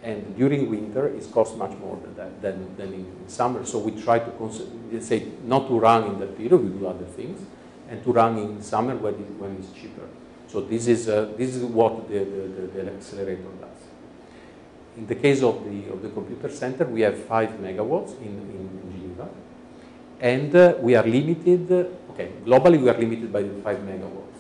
And during winter, it costs much more than in summer. So we try to say not to run in that period, we do other things, and to run in summer when it's cheaper. So this is what the accelerator does. In the case of the computer center, we have 5 megawatts in Geneva, and we are limited. Okay, globally we are limited by the 5 megawatts,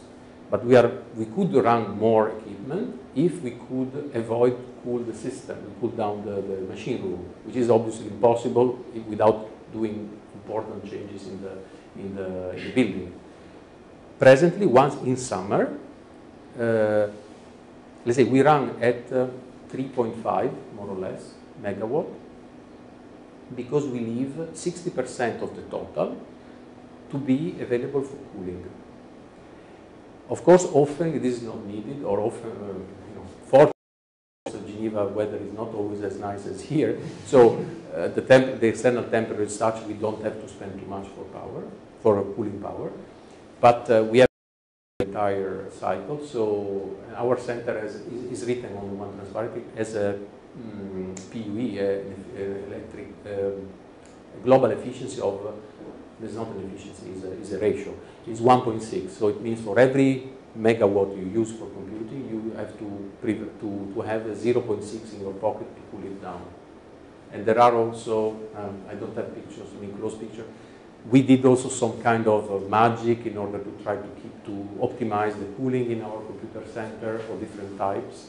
but we could run more equipment if we could avoid cool the system, cool down the machine room, which is obviously impossible without doing important changes in the building. Presently, once in summer, let's say we run at 3.5 more or less megawatt, because we leave 60% of the total to be available for cooling. Of course, often it is not needed, or often, fortunately, Geneva weather is not always as nice as here. So the external temperature is such we don't have to spend too much for cooling power. But we have the entire cycle. So our center is written on one transparency as a PUE, global efficiency of. It's not an efficiency, it's a ratio. It's 1.6. So it means for every megawatt you use for computing, you have to have a 0.6 in your pocket to cool it down. And there are also, I don't have pictures, I mean close picture. We did also some kind of magic in order to try to optimize the cooling in our computer center for different types.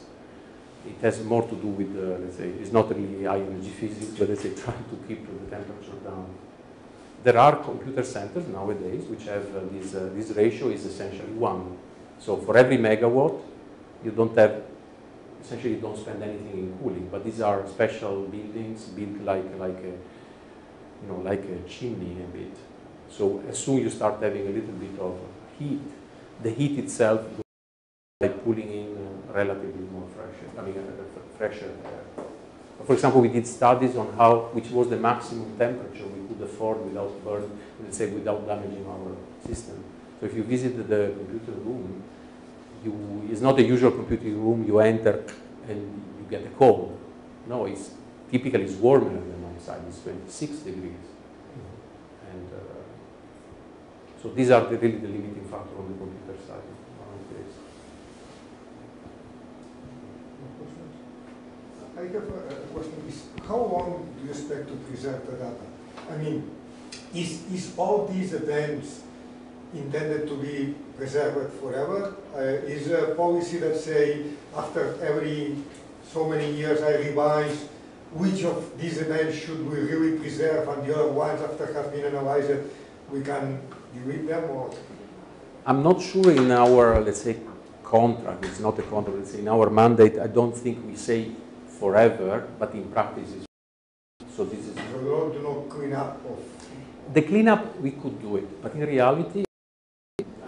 It has more to do with, let's say, it's not really high energy physics, but let's say trying to keep the temperature down. There are computer centers nowadays which have this ratio is essentially 1. So for every megawatt, you don't have, essentially you don't spend anything in cooling, but these are special buildings built like a chimney a bit. So as soon as you start having a little bit of heat, the heat itself goes like pulling in relatively more fresher air. For example, we did studies on which was the maximum temperature we could afford without burning, let's say, without damaging our system. So if you visit the computer room, it's not a usual computing room. You enter and you get a cold. No, it's typically warmer than outside. It's 26 degrees. And so these are really the limiting factor on the computer side. I have a question. How long do you expect to preserve the data? I mean, is all these events intended to be preserved forever? Is a policy that say after every so many years I revise which of these events should we really preserve, and the other ones after have been analyzed we can delete them? Or I'm not sure in our, let's say, contract. It's not a contract. Let's say in our mandate, I don't think we say forever, but in practice it's so this is. So you do not clean up of. The cleanup we could do it, but in reality,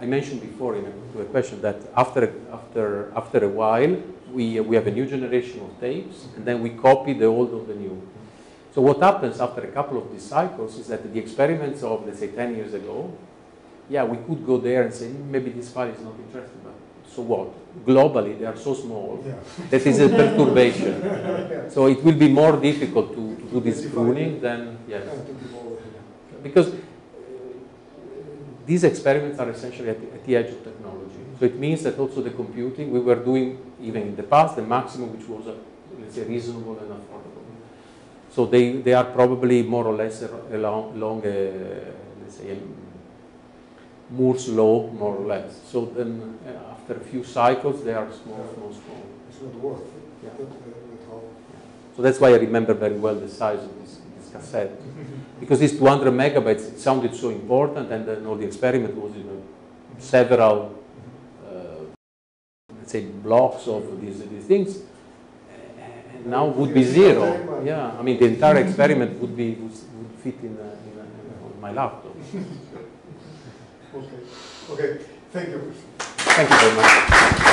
I mentioned before in a question that after a while we have a new generation of tapes, and then we copy the old of the new. So what happens after a couple of these cycles is that the experiments of, let's say, 10 years ago, yeah, we could go there and say maybe this file is not interesting, but so what? Globally, they are so small that is a perturbation. So it will be more difficult to do this pruning than, yes. Because these experiments are essentially at the edge of technology. So it means that also the computing, we were doing, even in the past, the maximum which was, let's say, reasonable and affordable. So they are probably more or less along let's say, Moore's law, more or less. So then after a few cycles, they are small. It's not worth it. Yeah. At all. So that's why I remember very well the size of this cassette. Because this 200 megabytes, it sounded so important, and then all the experiment was in several, let's say, blocks of these things. And now would be zero. Yeah, I mean, the entire experiment would fit in on my laptop. Okay. Thank you. Thank you very much.